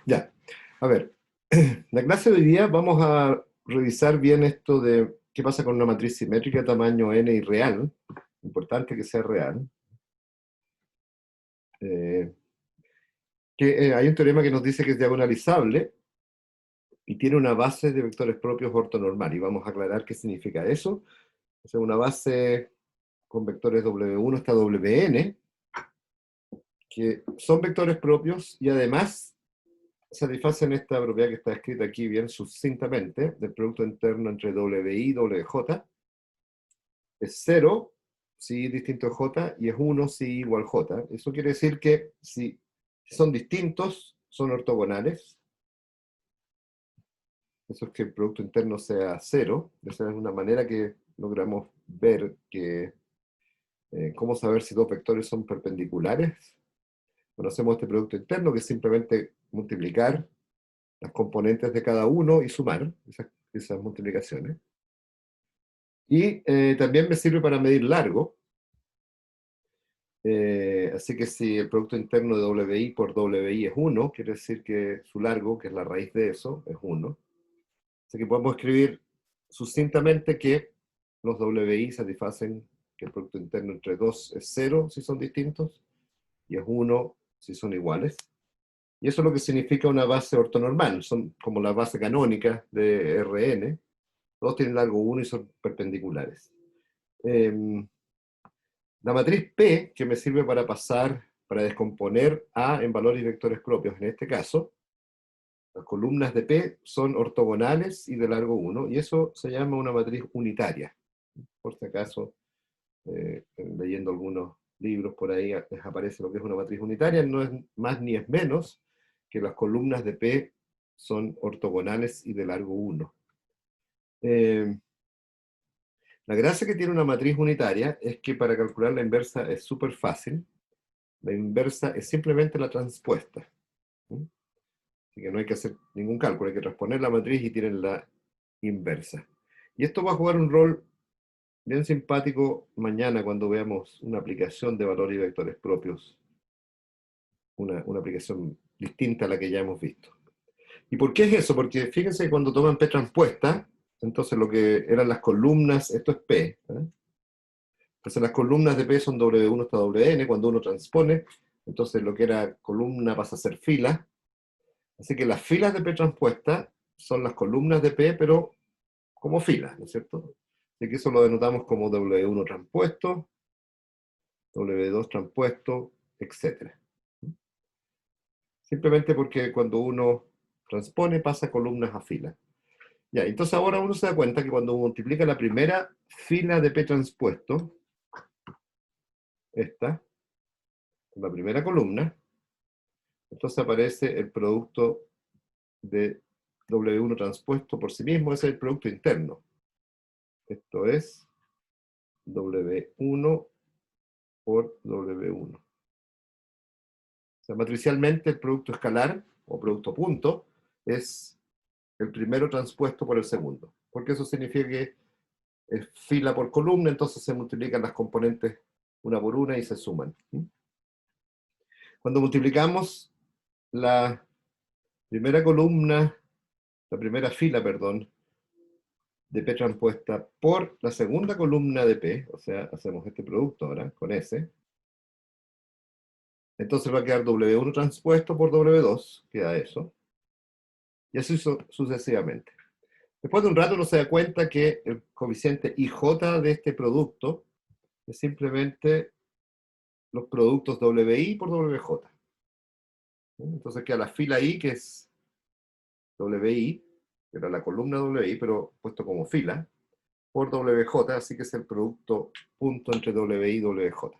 Ya, a ver, la clase de hoy día vamos a revisar bien esto de qué pasa con una matriz simétrica de tamaño n y real. Importante que sea real. Eh, Hay un teorema que nos dice que es diagonalizable y tiene una base de vectores propios ortonormal. Y vamos a aclarar qué significa eso. O sea, una base con vectores W1 hasta Wn, que son vectores propios y además satisfacen esta propiedad que está escrita aquí bien sucintamente, del producto interno entre WI y WJ. Es 0 si distinto de J y es 1 si igual J. Eso quiere decir que si son distintos, son ortogonales. Eso es que el producto interno sea 0. Esa es una manera que logramos ver que cómo saber si dos vectores son perpendiculares. Conocemos este producto interno, que es simplemente multiplicar las componentes de cada uno y sumar esas multiplicaciones. Y también me sirve para medir largo. Así que si el producto interno de WI por WI es 1, quiere decir que su largo, que es la raíz de eso, es 1. Así que podemos escribir sucintamente que los WI satisfacen que el producto interno entre 2 es 0 si son distintos, y es 1 si son iguales. Y eso es lo que significa una base ortonormal. Son como la base canónica de Rn. Todos tienen largo 1 y son perpendiculares. La matriz P, que me sirve para descomponer A en valores y vectores propios, en este caso, las columnas de P son ortogonales y de largo 1, y eso se llama una matriz unitaria. Por si acaso, leyendo algunos libros por ahí, les aparece lo que es una matriz unitaria, no es más ni es menos que las columnas de P son ortogonales y de largo 1. La gracia que tiene una matriz unitaria es que para calcular la inversa es súper fácil. La inversa es simplemente la transpuesta. ¿Sí? Así que no hay que hacer ningún cálculo, hay que transponer la matriz y tienen la inversa. Y esto va a jugar un rol bien simpático mañana cuando veamos una aplicación de valores y vectores propios, una aplicación distinta a la que ya hemos visto. ¿Y por qué es eso? Porque fíjense que cuando toman P transpuesta, entonces lo que eran las columnas, esto es P, entonces las columnas de P son W1 hasta Wn, cuando uno transpone, entonces lo que era columna pasa a ser fila. Así que las filas de P transpuesta son las columnas de P, pero como filas, ¿no es cierto? Así que eso lo denotamos como W1 transpuesto, W2 transpuesto, etc. Simplemente porque cuando uno transpone pasa columnas a filas. Ya, entonces ahora uno se da cuenta que cuando multiplica la primera fila de P transpuesto, esta, la primera columna, entonces aparece el producto de W1 transpuesto por sí mismo, ese es el producto interno. Esto es W1 por W1. O sea, matricialmente el producto escalar, o producto punto, es el primero transpuesto por el segundo. Porque eso significa que es fila por columna, entonces se multiplican las componentes una por una y se suman. Cuando multiplicamos la primera columna, la primera fila, perdón, de P transpuesta por la segunda columna de P, o sea, hacemos este producto ahora con S, entonces va a quedar W1 transpuesto por W2, queda eso, y así sucesivamente. Después de un rato uno se da cuenta que el coeficiente IJ de este producto es simplemente los productos WI por WJ. Entonces queda la fila I, que es WI, que era la columna WI, pero puesto como fila, por WJ, así que es el producto punto entre WI y WJ.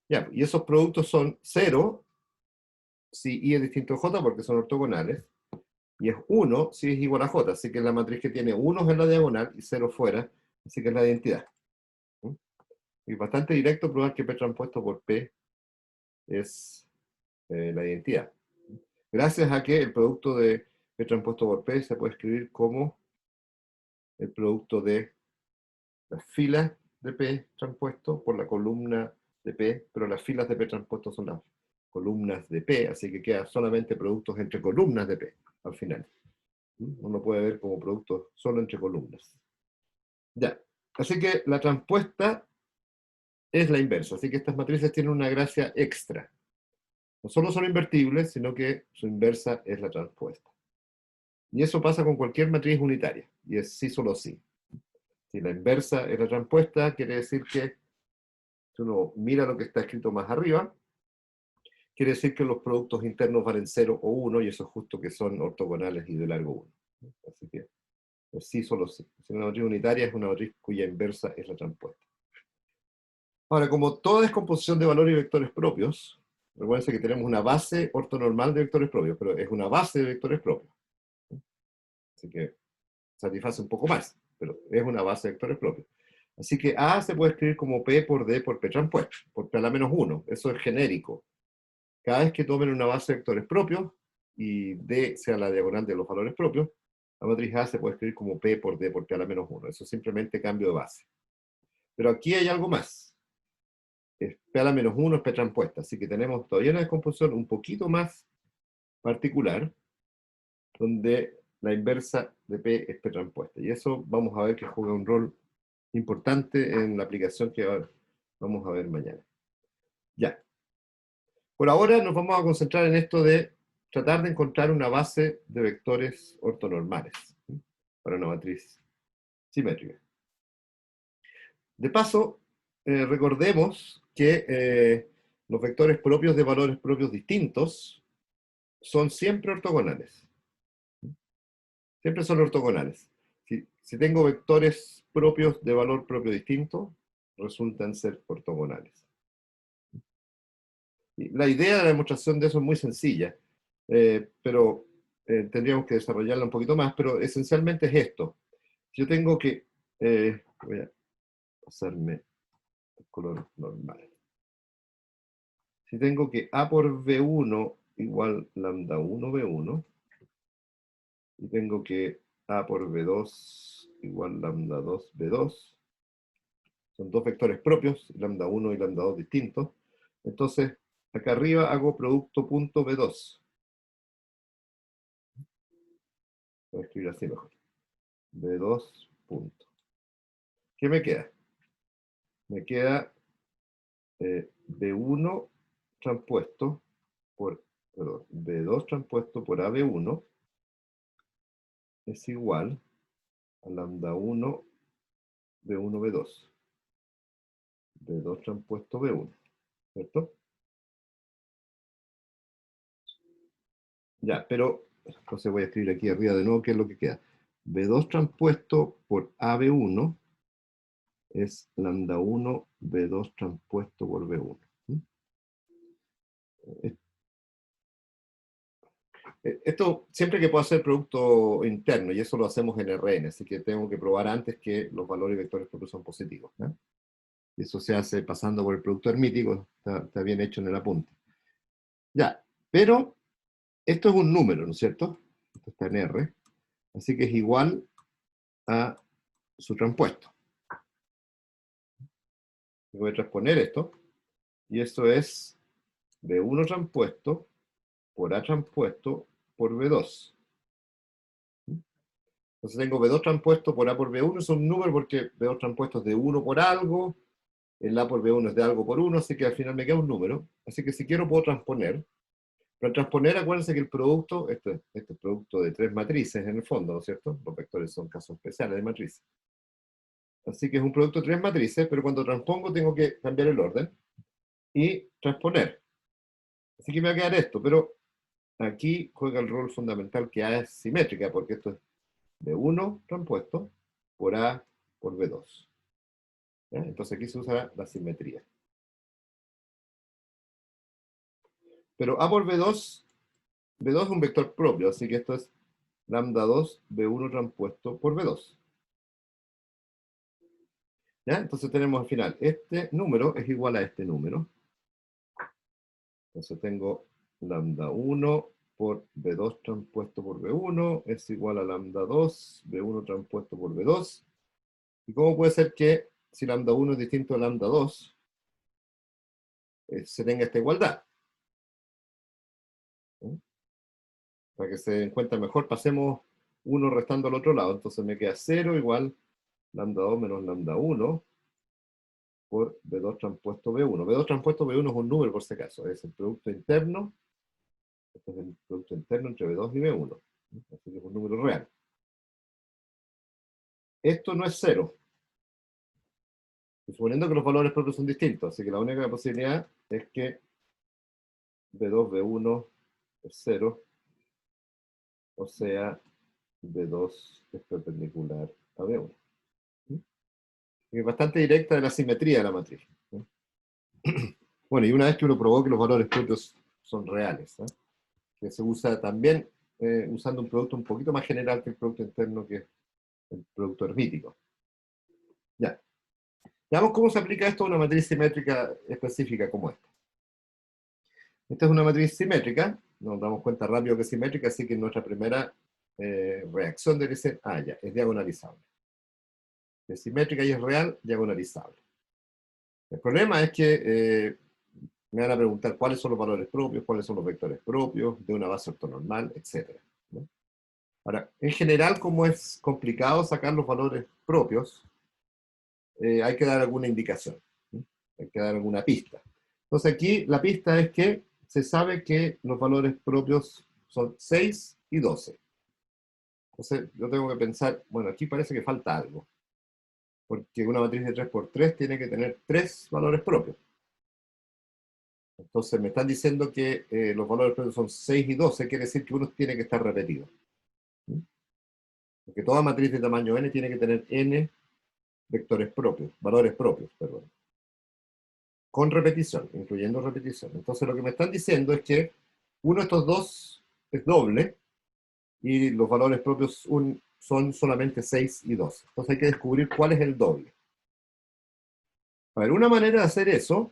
Ya, y esos productos son 0 si I es distinto a J porque son ortogonales, y es 1 si es igual a J, así que es la matriz que tiene 1 en la diagonal y 0 fuera, así que es la identidad. Y bastante directo probar que P transpuesto por P es la identidad. Gracias a que el producto de P transpuesto por P se puede escribir como el producto de las filas de P transpuesto por la columna de P, pero las filas de P transpuesto son las columnas de P, así que queda solamente productos entre columnas de P al final. Uno puede ver como productos solo entre columnas. Ya, así que la transpuesta es la inversa, así que estas matrices tienen una gracia extra. No solo son invertibles, sino que su inversa es la transpuesta. Y eso pasa con cualquier matriz unitaria, y es sí solo sí. Si la inversa es la transpuesta, quiere decir que si uno mira lo que está escrito más arriba, quiere decir que los productos internos valen 0 o 1, y eso es justo que son ortogonales y de largo 1. Así que es sí solo sí. Si una matriz unitaria es una matriz cuya inversa es la transpuesta. Ahora, como toda descomposición de valores y vectores propios, recuerden que tenemos una base ortonormal de vectores propios, pero es una base de vectores propios. Así que satisface un poco más, pero es una base de vectores propios. Así que A se puede escribir como P por D por P transpuesto, por P a la menos 1. Eso es genérico. Cada vez que tomen una base de vectores propios y D sea la diagonal de los valores propios, la matriz A se puede escribir como P por D por P a la menos 1. Eso es simplemente cambio de base. Pero aquí hay algo más. P a la menos 1 es P transpuesta, así que tenemos todavía una descomposición un poquito más particular, donde la inversa de P es P transpuesta. Y eso vamos a ver que juega un rol importante en la aplicación que vamos a ver mañana. Ya. Por ahora nos vamos a concentrar en esto de tratar de encontrar una base de vectores ortonormales para una matriz simétrica. De paso, recordemos que los vectores propios de valores propios distintos son siempre ortogonales. Siempre son ortogonales. Si tengo vectores propios de valor propio distinto, resultan ser ortogonales. Y la idea de la demostración de eso es muy sencilla, pero tendríamos que desarrollarla un poquito más, pero esencialmente es esto. Yo tengo que, voy a pasarme el color normal. Si tengo que A por B1 igual lambda 1 B1, y tengo que A por B2 igual lambda 2 B2, son dos vectores propios, lambda 1 y lambda 2 distintos, entonces acá arriba hago producto punto B2. Voy a escribir así mejor. B2 punto. ¿Qué me queda? Me queda B1 transpuesto por, perdón, B2 transpuesto por AB1 es igual a lambda 1 B1 B2. B2 transpuesto B1, ¿cierto? Ya, pero entonces voy a escribir aquí arriba de nuevo qué es lo que queda. B2 transpuesto por AB1 es lambda 1 B2 transpuesto por B1. Esto siempre que puedo hacer producto interno, y eso lo hacemos en Rn, así que tengo que probar antes que los valores vectores propios son positivos. ¿No? Y eso se hace pasando por el producto hermítico, está bien hecho en el apunte. Ya, pero esto es un número, ¿no es cierto? Esto está en R, así que es igual a su transpuesto. Voy a transponer esto, y esto es B1 transpuesto por A transpuesto por B2. Entonces tengo B2 transpuesto por A por B1, es un número porque B2 transpuesto es de 1 por algo, el A por B1 es de algo por 1, así que al final me queda un número. Así que si quiero puedo transponer. Pero al transponer, acuérdense que el producto, este es producto de tres matrices en el fondo, ¿no es cierto? Los vectores son casos especiales de matrices. Así que es un producto de tres matrices, pero cuando transpongo tengo que cambiar el orden y transponer. Así que me va a quedar esto, pero aquí juega el rol fundamental que A es simétrica, porque esto es B1 transpuesto por A por B2. ¿Ya? Entonces aquí se usa la simetría. Pero A por B2, B2 es un vector propio, así que esto es lambda 2 B1 transpuesto por B2. ¿Ya? Entonces tenemos al final, este número es igual a este número. Entonces tengo lambda 1 por B2 transpuesto por B1 es igual a lambda 2 B1 transpuesto por B2. ¿Y cómo puede ser que si lambda 1 es distinto a lambda 2, se tenga esta igualdad? Para que se den cuenta mejor, pasemos 1 restando al otro lado. Entonces me queda 0 igual lambda 2 menos lambda 1 por B2 transpuesto B1. B2 transpuesto B1 es un número, por si acaso. Es el producto interno. Este es el producto interno entre B2 y B1. Así que es un número real. Esto no es 0. Suponiendo que los valores propios son distintos. Así que la única posibilidad es que B2, B1 es 0. O sea, B2 es perpendicular a B1. Es bastante directa de la simetría de la matriz. Bueno, y una vez que uno probó que los valores propios son reales, que se usa también usando un producto un poquito más general que el producto interno, que es el producto hermítico. Ya. Veamos cómo se aplica esto a una matriz simétrica específica como esta. Esta es una matriz simétrica, nos damos cuenta rápido que es simétrica, así que nuestra primera reacción debe ser, ya, es diagonalizable. Es simétrica y es real, diagonalizable. El problema es que me van a preguntar cuáles son los valores propios, cuáles son los vectores propios de una base ortonormal, etc. ¿no? Ahora, en general, como es complicado sacar los valores propios, hay que dar alguna indicación, ¿no? Hay que dar alguna pista. Entonces aquí la pista es que se sabe que los valores propios son 6 y 12. Entonces yo tengo que pensar, bueno, aquí parece que falta algo, porque una matriz de 3 por 3 tiene que tener 3 valores propios. Entonces me están diciendo que los valores propios son 6 y 12, quiere decir que uno tiene que estar repetido. ¿Sí? Porque toda matriz de tamaño n tiene que tener n vectores propios, valores propios, perdón. Con repetición, incluyendo repetición. Entonces lo que me están diciendo es que uno de estos dos es doble y los valores propios son solamente 6 y 12. Entonces hay que descubrir cuál es el doble. A ver, una manera de hacer eso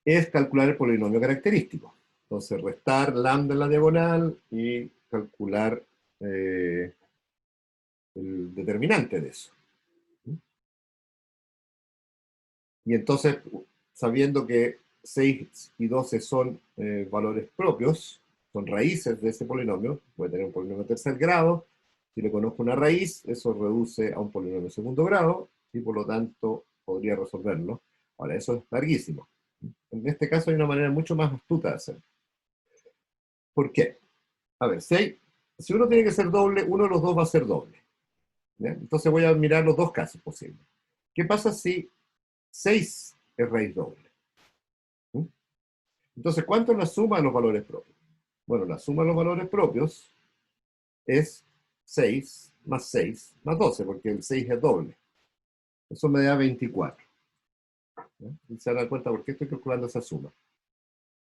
es calcular el polinomio característico. Entonces, restar lambda en la diagonal y calcular el determinante de eso. Y entonces, sabiendo que 6 y 12 son valores propios, son raíces de ese polinomio, voy a tener un polinomio de tercer grado, si le conozco una raíz, eso reduce a un polinomio de segundo grado, y por lo tanto podría resolverlo. Ahora, eso es larguísimo. En este caso hay una manera mucho más astuta de hacerlo. ¿Por qué? A ver, si uno tiene que ser doble, uno de los dos va a ser doble. ¿Ya? Entonces voy a mirar los dos casos posibles. ¿Qué pasa si 6 es raíz doble? ¿Mm? Entonces, ¿cuánto es la suma de los valores propios? Bueno, la suma de los valores propios es 6 más 12, porque el 6 es doble. Eso me da 24. ¿Ya? Y se dan cuenta por qué estoy calculando esa suma.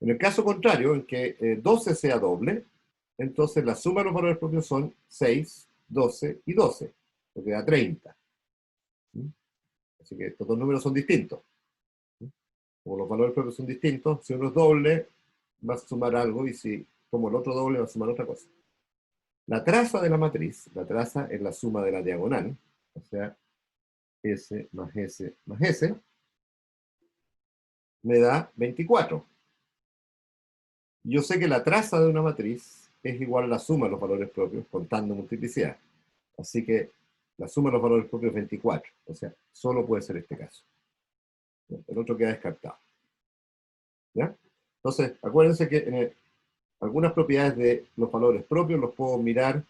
En el caso contrario, en que 12 sea doble, entonces la suma de los valores propios son 6, 12 y 12, lo que da 30. ¿Mm? Así que estos dos números son distintos. ¿Mm? Como los valores propios son distintos, si uno es doble, va a sumar algo, y si como el otro doble, va a sumar otra cosa. La traza de la matriz, la traza es la suma de la diagonal, o sea, S más S más S, me da 24. Yo sé que la traza de una matriz es igual a la suma de los valores propios contando multiplicidad. Así que la suma de los valores propios es 24. O sea, solo puede ser este caso. El otro queda descartado. ¿Ya? Entonces, acuérdense que algunas propiedades de los valores propios los puedo mirar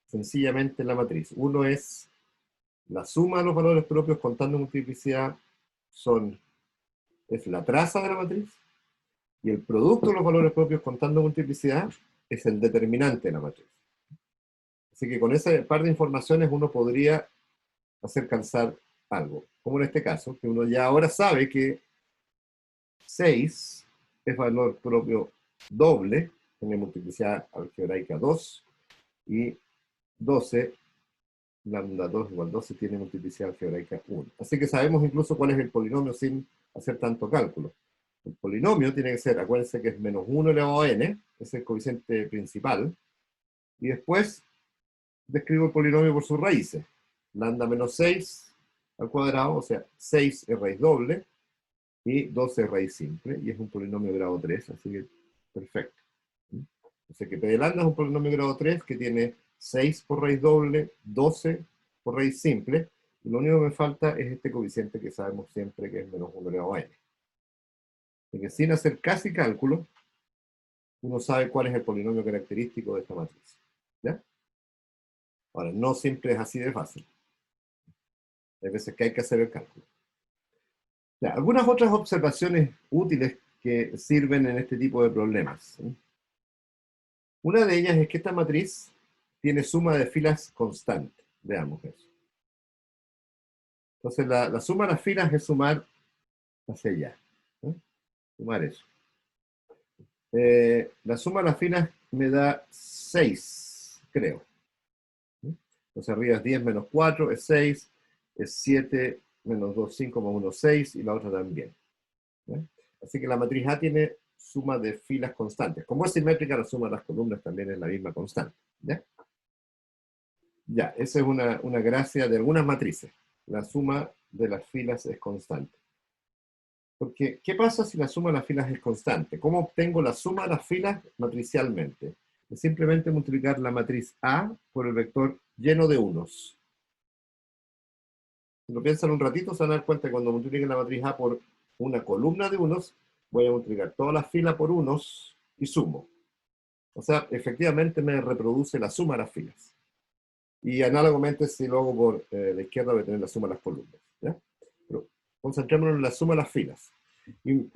sencillamente en la matriz. Uno es la suma de los valores propios contando multiplicidad es la traza de la matriz, y el producto de los valores propios contando multiplicidad es el determinante de la matriz. Así que con ese par de informaciones uno podría hacer calzar algo, como en este caso, que uno ya ahora sabe que 6 es valor propio doble, tiene multiplicidad algebraica 2, y 12, lambda 2 igual 12, tiene multiplicidad algebraica 1. Así que sabemos incluso cuál es el polinomio sin hacer tanto cálculo. El polinomio tiene que ser, acuérdense que es menos 1 elevado a n, es el coeficiente principal, y después describo el polinomio por sus raíces. Lambda menos 6 al cuadrado, o sea, 6 es raíz doble, y 12 es raíz simple, y es un polinomio de grado 3, así que perfecto. Entonces, que P de lambda es un polinomio de grado 3 que tiene 6 por raíz doble, 12 por raíz simple, y lo único que me falta es este coeficiente que sabemos siempre que es menos 1 elevado a n. Así que sin hacer casi cálculo, uno sabe cuál es el polinomio característico de esta matriz. ¿Ya? Ahora, no siempre es así de fácil. Hay veces que hay que hacer el cálculo. Ya, algunas otras observaciones útiles que sirven en este tipo de problemas, ¿sí? Una de ellas es que esta matriz tiene suma de filas constante. Veamos eso. Entonces, la suma de las filas es sumar hacia allá, ¿no? Sumar eso. La suma de las filas me da 6, creo. Entonces, arriba es 10 menos 4, es 6, es 7 menos 2, 5 más 1, 6, y la otra también. ¿No? Así que la matriz A tiene suma de filas constantes. Como es simétrica, la suma de las columnas también es la misma constante. ¿Ya? Ya, esa es una gracia de algunas matrices. La suma de las filas es constante. Porque, ¿qué pasa si la suma de las filas es constante? ¿Cómo obtengo la suma de las filas matricialmente? Es simplemente multiplicar la matriz A por el vector lleno de unos. Si lo piensan un ratito, se van a dar cuenta que cuando multipliquen la matriz A por una columna de unos, voy a multiplicar toda la fila por unos y sumo. O sea, efectivamente me reproduce la suma de las filas. Y análogamente, si lo hago por la izquierda, voy a tener la suma de las columnas. ¿Ya? Pero concentrémonos en la suma de las filas. Y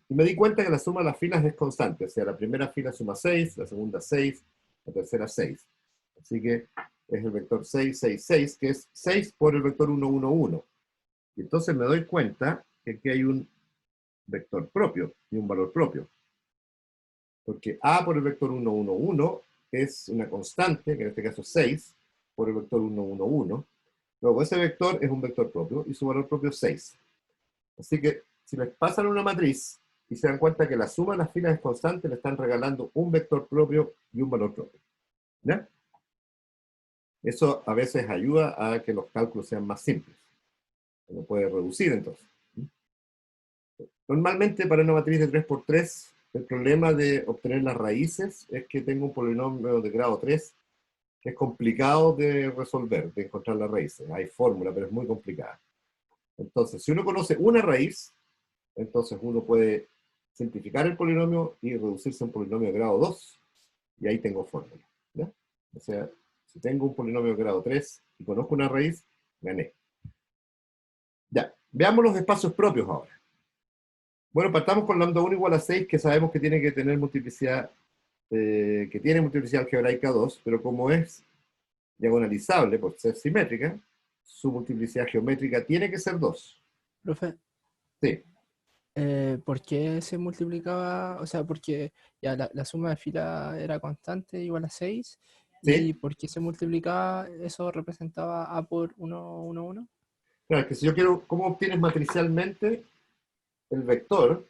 me di cuenta que la suma de las filas es constante. O sea, la primera fila suma 6, la segunda 6, la tercera 6. Así que es el vector 6, 6, 6, que es 6 por el vector 1, 1, 1. Y entonces me doy cuenta que aquí hay un vector propio y un valor propio. Porque A por el vector 1, 1, 1 es una constante, que en este caso es 6, por el vector 1, 1, 1. Luego ese vector es un vector propio y su valor propio es 6. Así que si les pasan una matriz y se dan cuenta que la suma de las filas es constante, le están regalando un vector propio y un valor propio. ¿Ya? Eso a veces ayuda a que los cálculos sean más simples. Uno puede reducir entonces. Normalmente para una matriz de 3 por 3, el problema de obtener las raíces es que tengo un polinomio de grado 3 que es complicado de resolver, de encontrar las raíces. Hay fórmula, pero es muy complicada. Entonces, si uno conoce una raíz, entonces uno puede simplificar el polinomio y reducirse a un polinomio de grado 2, y ahí tengo fórmula. ¿Ya? O sea, si tengo un polinomio de grado 3 y conozco una raíz, gané. Ya, veamos los espacios propios ahora. Bueno, partamos con lambda 1 igual a 6, que sabemos que tiene que tener multiplicidad, que tiene multiplicidad algebraica 2, pero como es diagonalizable por ser simétrica, su multiplicidad geométrica tiene que ser 2. Profe, Sí, ¿por qué se multiplicaba? O sea, porque ya la suma de fila era constante, igual a 6. sí. ¿Y por qué se multiplicaba? ¿Eso representaba A por 1, 1, 1? Claro, es que si yo quiero, ¿cómo obtienes matricialmente el vector?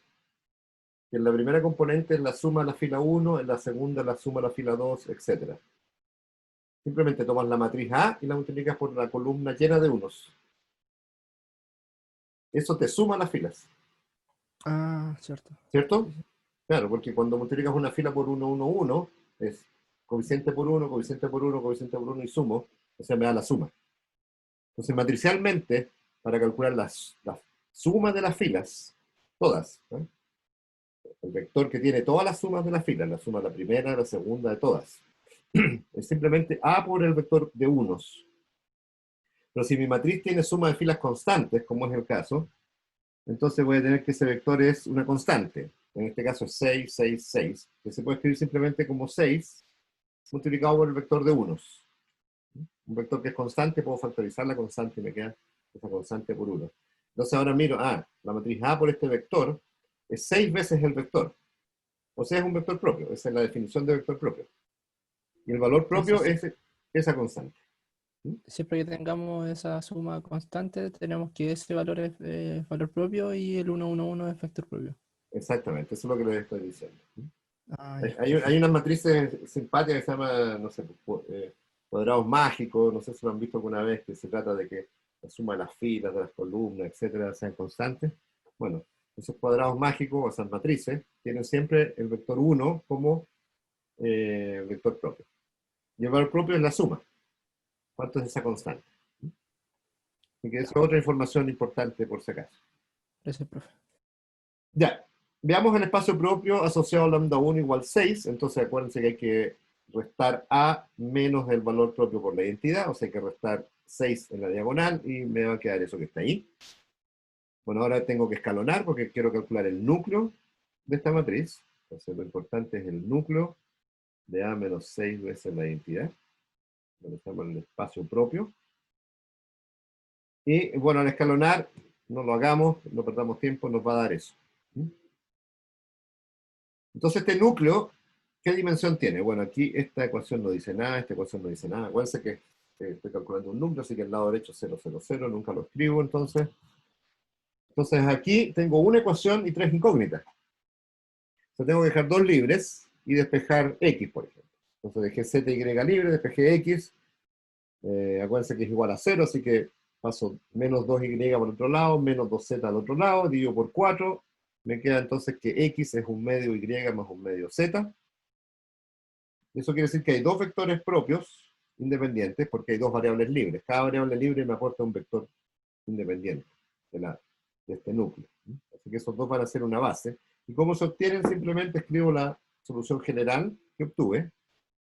Que en la primera componente es la suma de la fila 1, en la segunda la suma de la fila 2, etc. Simplemente tomas la matriz A y la multiplicas por la columna llena de unos. Eso te suma las filas, Ah, cierto. ¿cierto? Sí, sí. Claro, porque cuando multiplicas una fila por 1, 1, 1, es coeficiente por 1, coeficiente por 1, coeficiente por 1 y sumo, o sea, me da la suma. Entonces, matricialmente, para calcular la suma de las filas, todas, ¿no? El vector que tiene todas las sumas de las filas, la suma de la primera, de la segunda, de todas, es simplemente A por el vector de unos. Pero si mi matriz tiene suma de filas constantes, como es el caso, entonces voy a tener que ese vector es una constante. En este caso es 6, 6, 6, que se puede escribir simplemente como 6 multiplicado por el vector de unos. Un vector que es constante, puedo factorizar la constante y me queda esa constante por 1. Entonces ahora miro, la matriz A por este vector es 6 veces el vector. O sea, es un vector propio. Esa es la definición de vector propio. Y el valor propio Entonces, es esa constante. ¿Mm? siempre que tengamos esa suma constante, tenemos que ese valor es valor propio y el 1, 1, 1 es vector propio. Exactamente, eso es lo que les estoy diciendo. Ah, Hay, ya, hay, hay perfecto. unas matrices simpáticas que se llaman, no sé, cuadrados mágicos, no sé si lo han visto alguna vez, que se trata de que la suma de las filas, de las columnas, etcétera, sean constantes. Bueno, esos cuadrados mágicos, o esas matrices, tienen siempre el vector 1 como vector propio. Y el valor propio es la suma. ¿Cuánto es esa constante? Y que eso es otra información importante por si acaso. Gracias, profe. Ya, veamos el espacio propio asociado a lambda 1 igual 6. Entonces acuérdense que hay que restar a menos el valor propio por la identidad, o sea, hay que restar 6 en la diagonal y me va a quedar eso que está ahí. Bueno, ahora tengo que escalonar porque quiero calcular el núcleo de esta matriz. Entonces lo importante es el núcleo de a menos 6 veces la identidad. Lo estamos en el espacio propio. Y bueno, al escalonar, no lo hagamos, no perdamos tiempo, nos va a dar eso. Entonces este núcleo, ¿qué dimensión tiene? Bueno, aquí esta ecuación no dice nada, esta ecuación no dice nada. Acuérdense que estoy calculando un núcleo, así que el lado derecho 0, 0, 0, nunca lo escribo, entonces. Entonces aquí tengo una ecuación y tres incógnitas. O sea, tengo que dejar dos libres y despejar x, por ejemplo. Entonces dejé z y libre, despejé x. Acuérdense que es igual a 0, así que paso menos 2y por otro lado, menos 2z al otro lado, divido por 4. Me queda entonces que x es un medio y más un medio z. Eso quiere decir que hay dos vectores propios independientes porque hay dos variables libres. Cada variable libre me aporta un vector independiente de este núcleo. Así que esos dos van a ser una base. ¿Y cómo se obtienen? Simplemente escribo la solución general que obtuve.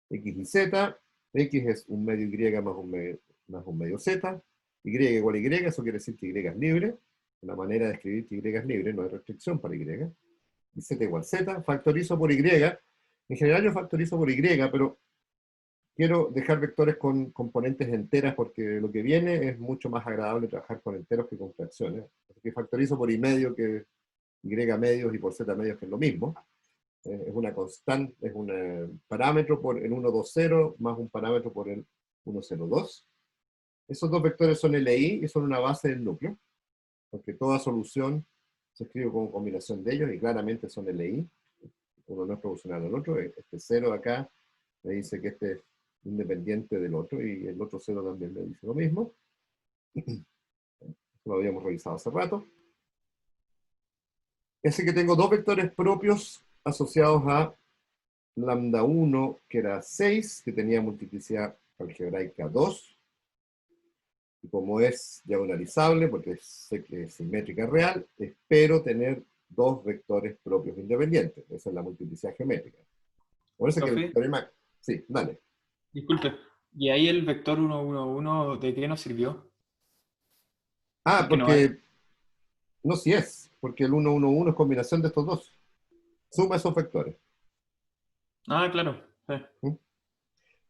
X y z. X es un medio y más un medio z. Y igual a y, eso quiere decir que y es libre. Una manera de escribir que y es libre, no hay restricción para y. Y z igual z. Factorizo por y. En general yo factorizo por y, pero quiero dejar vectores con componentes enteras porque lo que viene es mucho más agradable trabajar con enteros que con fracciones. Así que factorizo por y medio, que y medios, y por z medios, que es lo mismo. Es una constante, es un parámetro por el 1, 2, 0, más un parámetro por el 1, 0, 2. Esos dos vectores son LI y son una base del núcleo, porque toda solución se escribe como combinación de ellos y claramente son LI. Uno no es proporcional al otro. Este 0 acá me dice que este es independiente del otro, y el otro 0 también me dice lo mismo. Lo habíamos revisado hace rato. Así que tengo dos vectores propios asociados a lambda 1, que era 6, que tenía multiplicidad algebraica 2. Y como es diagonalizable, porque sé que es simétrica real, espero tener dos vectores propios independientes. Esa es la multiplicidad geométrica. Por eso que el Profe, teorema... Sí, dale. disculpe. ¿Y ahí el vector 1, 1, 1 de qué nos sirvió? Ah, Porque no vale. porque... No, sí es, porque el 1, 1, 1 es combinación de estos dos. Suma esos vectores. Ah, claro. ¿Mm?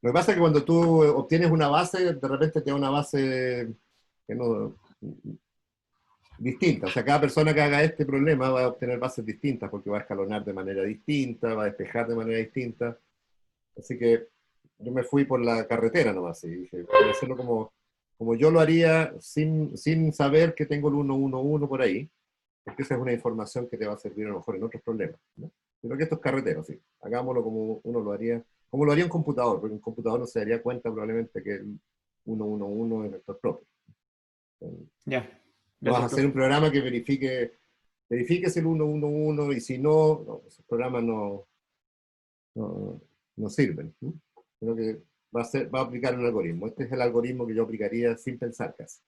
Lo que pasa es que cuando tú obtienes una base, de repente te da una base que no, distinta. O sea, cada persona que haga este problema va a obtener bases distintas porque va a escalonar de manera distinta, va a despejar de manera distinta. Así que yo me fui por la carretera nomás y dije, voy a hacerlo como yo lo haría sin saber que tengo el 1, 1, 1 por ahí, porque esa es una información que te va a servir a lo mejor en otros problemas, ¿no? Pero que esto es carretero, sí. Hagámoslo como uno lo haría, como lo haría un computador, porque un computador no se daría cuenta probablemente que el 1, 1, 1 es vector propio. Ya. No vas a Gracias, hacer un profe. programa que verifique si el 1, 1, 1, y si no, esos programas no, no sirven. ¿No? Creo que va a aplicar un algoritmo. Este es el algoritmo que yo aplicaría sin pensar casi.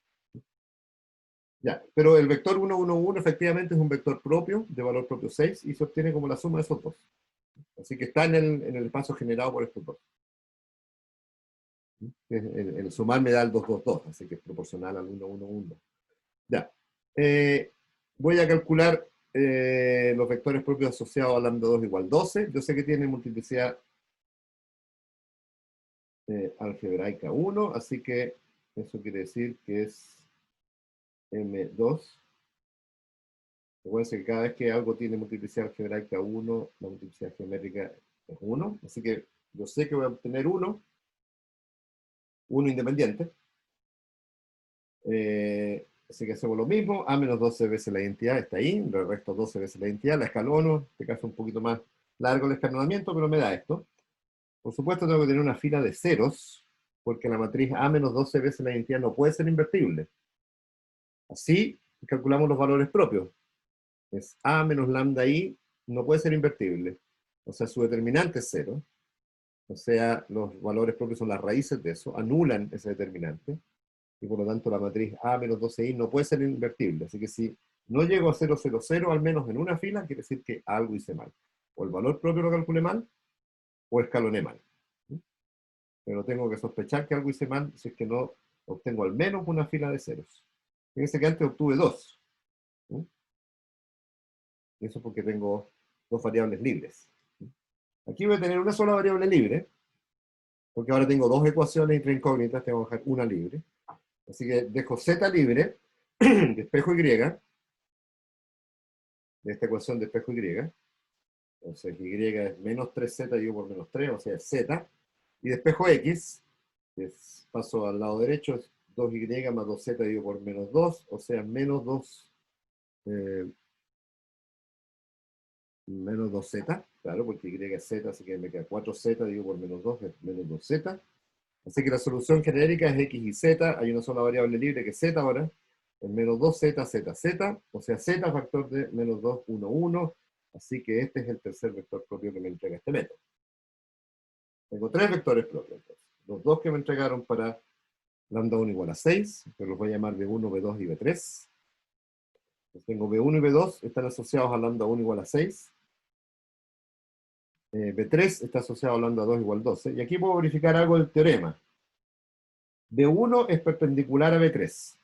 Ya, pero el vector 1, 1, 1 efectivamente es un vector propio, de valor propio 6, y se obtiene como la suma de esos dos. Así que está en el espacio generado por estos dos. El sumar me da el 2, 2, 2, así que es proporcional al 1, 1, 1. Ya. Voy a calcular los vectores propios asociados a lambda 2 igual 12. Yo sé que tiene multiplicidad algebraica 1, así que eso quiere decir que es M2. Recuerden que cada vez que algo tiene multiplicidad algebraica 1, la multiplicidad geométrica es 1. Así que yo sé que voy a obtener 1 independiente. Así que hacemos lo mismo. A menos 12 veces la identidad está ahí. Le resto 12 veces la identidad. La escalono. En este caso un poquito más largo el escalonamiento, pero me da esto. Por supuesto tengo que tener una fila de ceros, porque la matriz A menos 12 veces la identidad no puede ser invertible. Así calculamos los valores propios. Es A menos lambda I, no puede ser invertible. O sea, su determinante es 0. o sea, los valores propios son las raíces de eso, anulan ese determinante, y por lo tanto la matriz A menos 12i no puede ser invertible. Así que si no llego a 0, 0, 0, al menos en una fila, quiere decir que algo hice mal. O el valor propio lo calculé mal, o escaloné mal. Pero tengo que sospechar que algo hice mal si es que no obtengo al menos una fila de ceros. Fíjense que antes obtuve 2. Y eso porque tengo dos variables libres. Aquí voy a tener una sola variable libre, porque ahora tengo dos ecuaciones entre incógnitas, tengo que dejar una libre. Así que dejo z libre, despejo y, de esta ecuación despejo y. Entonces y es menos 3z dividido por menos 3, o sea, es z. Y despejo x, paso al lado derecho, es 2y más 2z dividido por menos 2, o sea, menos 2, menos 2z, claro, porque y es z, así que me queda 4z dividido por menos 2, es menos 2z. Así que la solución genérica es x y z, hay una sola variable libre que es z ahora, es menos 2z, z, z, o sea, z factor de menos 2, 1, 1, así que este es el tercer vector propio que me entrega este método. Tengo tres vectores propios, entonces. Los dos que me entregaron para lambda 1 igual a 6, que los voy a llamar b1, b2 y b3. Entonces tengo b1 y b2, están asociados a lambda 1 igual a 6. B3 está asociado a lambda 2 igual a 12. Y aquí puedo verificar algo del teorema. B1 es perpendicular a B3.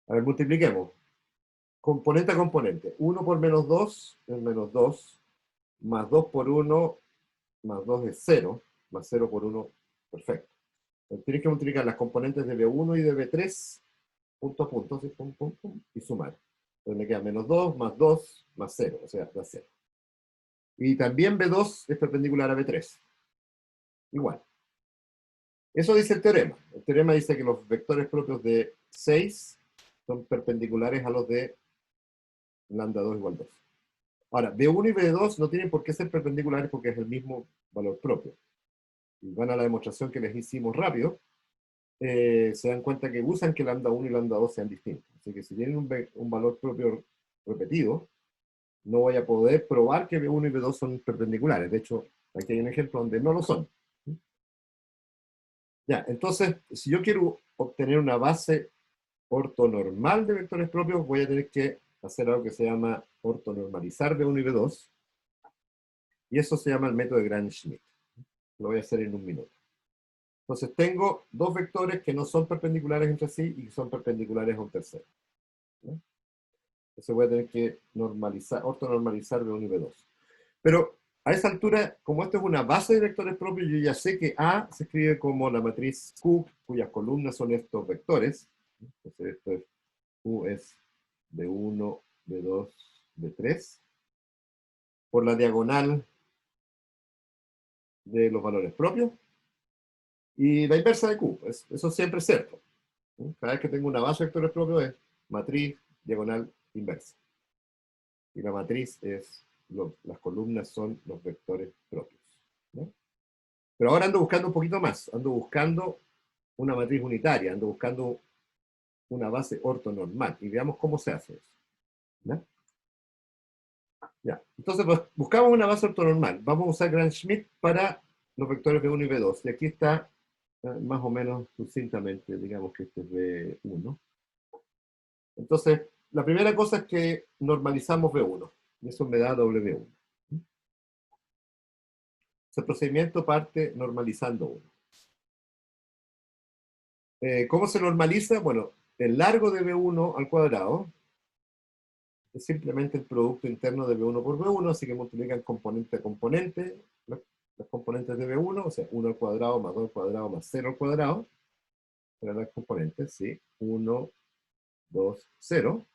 A ver, multipliquemos. Componente a componente. 1 por menos 2 es menos 2, más 2 por 1, más 2 es 0, más 0 por 1, perfecto. Entonces, tienes que multiplicar las componentes de B1 y de B3, punto a punto, ¿sí? Pum, pum, pum, y sumar. Entonces me queda menos 2, más 0, o sea, da 0. Y también B2 es perpendicular a B3. Igual. Eso dice el teorema. El teorema dice que los vectores propios de 6 son perpendiculares a los de lambda 2 igual 2. Ahora, B1 y B2 no tienen por qué ser perpendiculares porque es el mismo valor propio. Y van a la demostración que les hicimos rápido, se dan cuenta que usan que lambda 1 y lambda 2 sean distintos. Así que si tienen un valor propio repetido, no voy a poder probar que B1 y B2 son perpendiculares. De hecho, aquí hay un ejemplo donde no lo son. Ya, entonces, si yo quiero obtener una base ortonormal de vectores propios, voy a tener que hacer algo que se llama ortonormalizar B1 y B2. Y eso se llama el método de Gram-Schmidt. Lo voy a hacer en un minuto. Entonces tengo dos vectores que no son perpendiculares entre sí y que son perpendiculares a un tercero. ¿No? Entonces voy a tener que ortonormalizar B1 y B2. Pero a esa altura, como esto es una base de vectores propios, yo ya sé que A se escribe como la matriz Q, cuyas columnas son estos vectores. Entonces esto es Q es B1, B2, B3. Por la diagonal de los valores propios. Y la inversa de Q, eso siempre es cierto. Cada vez que tengo una base de vectores propios es matriz, diagonal, inversa. Y la matriz es, las columnas son los vectores propios. ¿No? Pero ahora ando buscando un poquito más. Ando buscando una matriz unitaria, ando buscando una base ortonormal. Y veamos cómo se hace eso. ¿No? Ya. Entonces, pues, buscamos una base ortonormal. Vamos a usar Gram-Schmidt para los vectores B1 y B2. Y aquí está más o menos sucintamente, digamos que este es B1. Entonces, la primera cosa es que normalizamos B1, y eso me da W1. Ese procedimiento parte normalizando 1. ¿Cómo se normaliza? Bueno, el largo de B1 al cuadrado es simplemente el producto interno de B1 por B1, así que multiplican componente a componente, las componentes de B1, o sea, 1 al cuadrado más 2 al cuadrado más 0 al cuadrado, para las componentes, ¿sí? 1, 2, 0.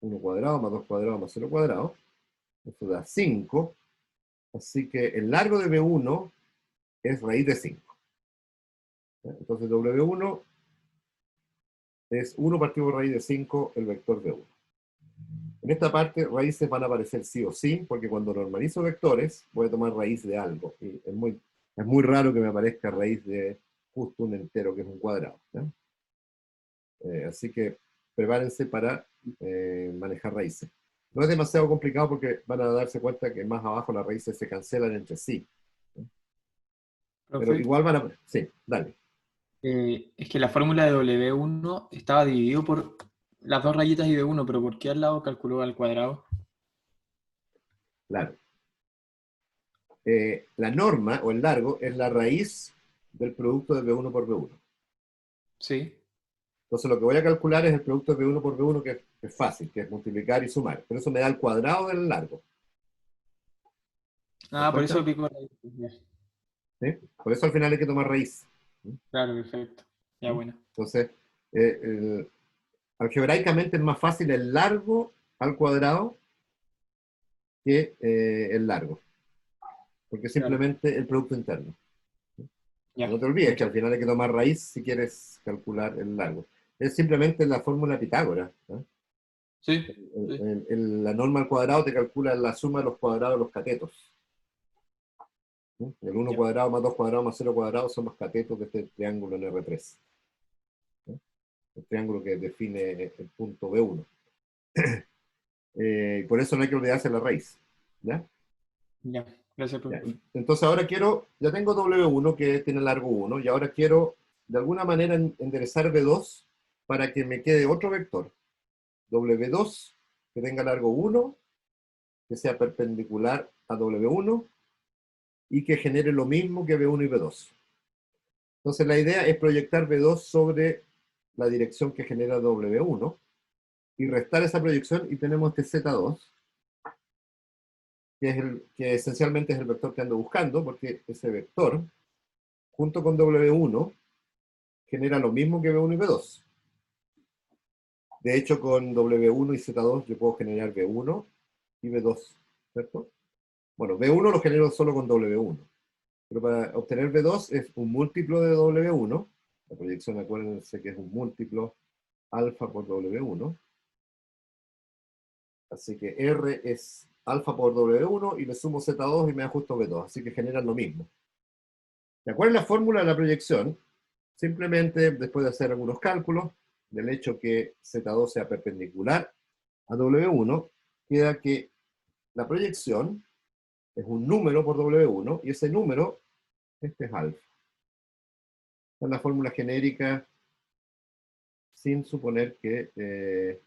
1 cuadrado más 2 cuadrado más 0 cuadrado. Eso da 5. Así que el largo de B1 es raíz de 5. Entonces W1 es 1 partido por raíz de 5, el vector B1. En esta parte, raíces van a aparecer sí o sí, porque cuando normalizo vectores, voy a tomar raíz de algo. Y es muy raro que me aparezca raíz de justo un entero, que es un cuadrado. ¿No? Así que prepárense para manejar raíces. No es demasiado complicado porque van a darse cuenta que más abajo las raíces se cancelan entre sí. ¿No? Pero Profe, igual van a... Sí, dale. es que la fórmula de W1 estaba dividido por las dos rayitas y B1, pero ¿por qué al lado calculó al cuadrado? Claro. La norma o el largo es la raíz del producto de B1 por B1. Sí. Entonces lo que voy a calcular es el producto de B1 por B1, que es fácil, que es multiplicar y sumar. Pero eso me da el cuadrado del largo. ¿Te das Ah, por cuenta? eso pico raíz. Ya. ¿Sí? Por eso al final hay que tomar raíz. Claro, perfecto. Ya, ¿Sí? bueno. Entonces, algebraicamente es más fácil el largo al cuadrado que el largo, porque es Claro. simplemente el producto interno. Ya. No te olvides que Muchas al final hay que tomar raíz si quieres calcular el largo. Es simplemente la fórmula de Pitágoras, ¿no? Sí, sí. La norma al cuadrado te calcula la suma de los cuadrados de los catetos. ¿Sí? El 1 Ya. cuadrado más 2 cuadrados más 0 cuadrado son los catetos de este triángulo en R3. ¿Sí? El triángulo que define el punto B1. Por eso no hay que olvidarse la raíz. ¿Ya? Ya. Gracias, Ya. profe. Entonces ahora quiero, ya tengo W1 que tiene largo 1, y ahora quiero de alguna manera enderezar B2 para que me quede otro vector, W2, que tenga largo 1, que sea perpendicular a W1 y que genere lo mismo que B1 y B2. Entonces la idea es proyectar B2 sobre la dirección que genera W1 y restar esa proyección, y tenemos este Z2, que esencialmente es el vector que ando buscando, porque ese vector, junto con W1, genera lo mismo que B1 y B2. De hecho, con W1 y Z2 yo puedo generar B1 y B2, ¿cierto? Bueno, B1 lo genero solo con W1, pero para obtener B2 es un múltiplo de W1, la proyección, acuérdense que es un múltiplo alfa por W1, así que R es alfa por W1 y le sumo Z2 y me da justo B2, así que generan lo mismo. ¿De acuerdo? La fórmula de la proyección, simplemente después de hacer algunos cálculos, del hecho que Z2 sea perpendicular a W1, queda que la proyección es un número por W1, y ese número, este es alfa. Esta es la fórmula genérica, sin suponer que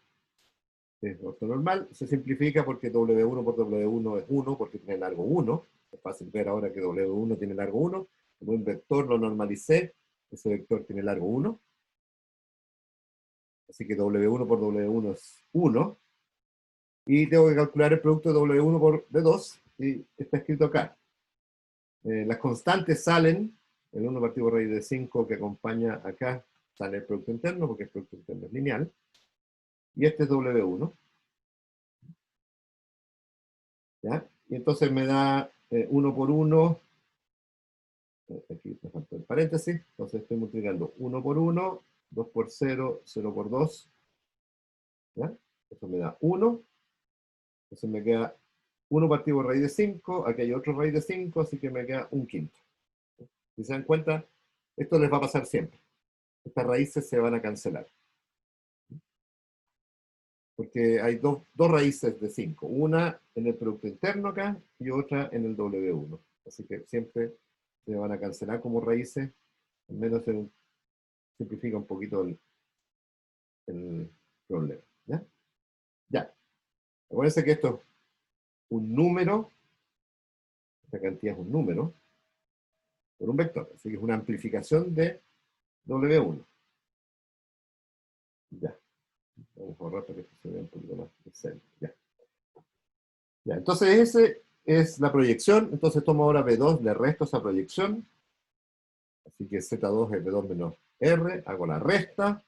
es ortonormal. Se simplifica porque W1 por W1 es 1, porque tiene largo 1. Es fácil ver ahora que W1 tiene largo 1. Como un vector lo normalicé, ese vector tiene largo 1. Así que W1 por W1 es 1. Y tengo que calcular el producto de W1 por B2, y está escrito acá. Las constantes salen, el 1 partido por raíz de 5 que acompaña acá, sale el producto interno, porque el producto interno es lineal. Y este es W1. ¿Ya? Y entonces me da 1 por 1, aquí me falta el paréntesis, entonces estoy multiplicando 1 por 1, 2 por 0, 0 por 2, ¿ya? Eso me da 1, entonces me queda 1 partido por raíz de 5, aquí hay otro raíz de 5, así que me queda un quinto. Si se dan cuenta, esto les va a pasar siempre. Estas raíces se van a cancelar, porque hay dos raíces de 5, una en el producto interno acá y otra en el W1. Así que siempre se van a cancelar como raíces, al menos simplifica un poquito el problema. ¿Ya? Ya. Acuérdense que esto es un número, esta cantidad es un número, por un vector, así que es una amplificación de W1. Ya. Vamos a borrar para que esto se vea un poquito más decente. Ya. Ya. Entonces, ese es la proyección. Entonces tomo ahora B2, le resto esa proyección. Así que Z2 es B2 menos R. Hago la resta.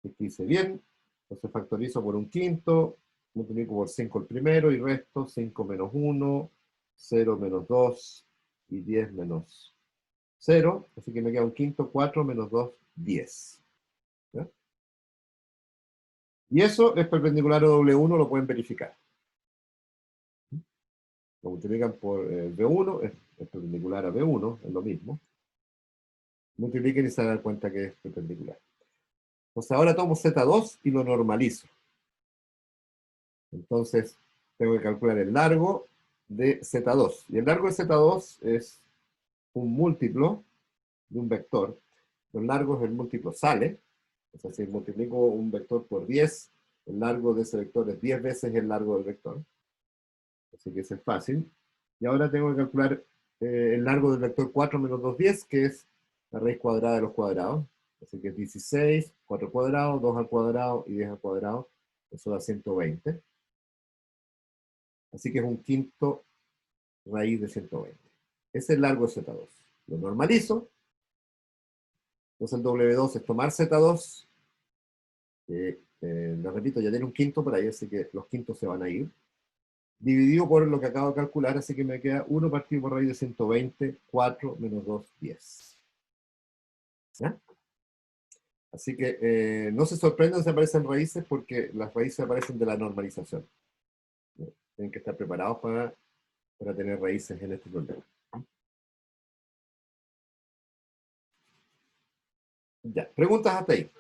Aquí hice bien. Entonces factorizo por un quinto. Multiplico por 5 el primero y resto 5 menos 1, 0 menos 2 y 10 menos 0. Así que me queda un quinto, 4 menos 2, 10. ¿Ya? Y eso es perpendicular a W1, lo pueden verificar. Lo multiplican por B1, es perpendicular a B1, es lo mismo. Multipliquen y se dan cuenta que es perpendicular. Entonces ahora tomo Z2 y lo normalizo. Entonces tengo que calcular el largo de Z2. Y el largo de Z2 es un múltiplo de un vector, los largos el múltiplo sale, o sea, si multiplico un vector por 10, el largo de ese vector es 10 veces el largo del vector. Así que eso es fácil. Y ahora tengo que calcular el largo del vector 4 menos 2, 10, que es la raíz cuadrada de los cuadrados. Así que es 16, 4 al cuadrado, 2 al cuadrado y 10 al cuadrado. Eso da 120. Así que es un quinto raíz de 120. Ese es el largo de Z2. Lo normalizo. Entonces el W2 es tomar Z2. Lo repito, ya tiene un quinto por ahí, así que los quintos se van a ir. Dividido por lo que acabo de calcular, así que me queda 1 partido por raíz de 120, 4 menos 2, 10. ¿Ya? Así que no se sorprendan si aparecen raíces, porque las raíces aparecen de la normalización. ¿Ya? Tienen que estar preparados para tener raíces en este problema. Ya, preguntas hasta ahí.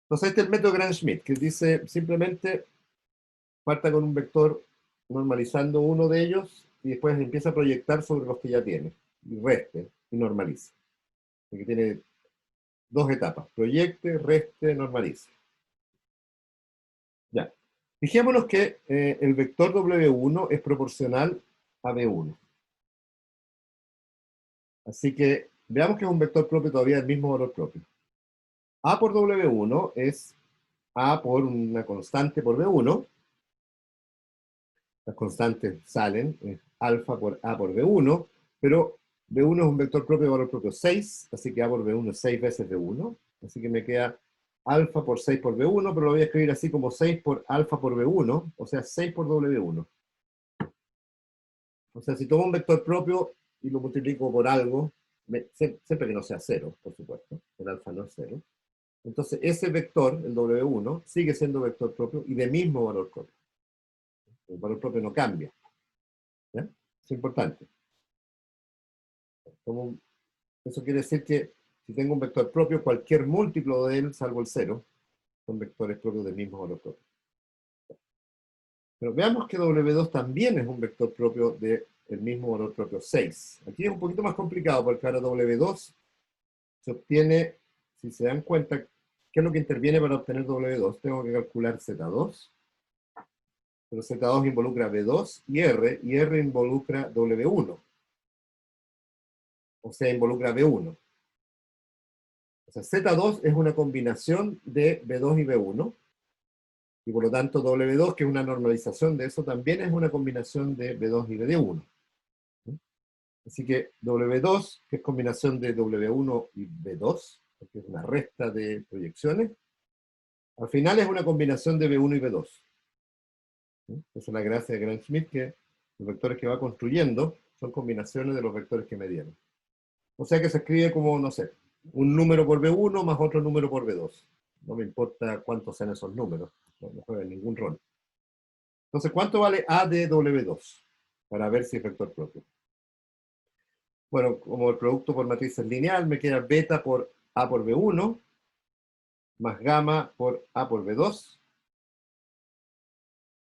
Entonces este es el método Gram-Schmidt, que dice simplemente parta con un vector normalizando uno de ellos y después empieza a proyectar sobre los que ya tiene, y reste, y normaliza. Porque tiene dos etapas, proyecte, reste, normalice. Ya. Fijémonos que el vector W1 es proporcional a B1. Así que veamos que es un vector propio todavía del mismo valor propio. A por W1 es A por una constante por B1. Las constantes salen, es alfa por A por B1, pero B1 es un vector propio de valor propio 6, así que A por B1 es 6 veces B1, así que me queda alfa por 6 por B1, pero lo voy a escribir así como 6 por alfa por B1, o sea, 6 por W1. O sea, si tomo un vector propio y lo multiplico por algo, siempre que no sea 0, por supuesto, el alfa no es 0, entonces ese vector, el W1, sigue siendo vector propio y de mismo valor propio. El valor propio no cambia. ¿Ya? Es importante. Eso quiere decir que si tengo un vector propio, cualquier múltiplo de él, salvo el 0, son vectores propios del mismo valor propio. Pero veamos que W2 también es un vector propio del mismo valor propio 6. Aquí es un poquito más complicado porque ahora W2 se obtiene, si se dan cuenta, ¿qué es lo que interviene para obtener W2? Tengo que calcular Z2, pero Z2 involucra B2 y R involucra W1. O sea, involucra B1. O sea, Z2 es una combinación de B2 y B1, y por lo tanto W2, que es una normalización de eso, también es una combinación de B2 y BD1. Así que W2, que es combinación de W1 y B2, porque es una resta de proyecciones, al final es una combinación de B1 y B2. Esa es la gracia de Gram-Schmidt, que los vectores que va construyendo son combinaciones de los vectores que me dieron. O sea que se escribe como, no sé, un número por B1 más otro número por B2. No me importa cuántos sean esos números, no juega ningún rol. Entonces, ¿cuánto vale A de W2? Para ver si es vector propio. Bueno, como el producto por matriz es lineal, me queda beta por A por B1, más gamma por A por B2.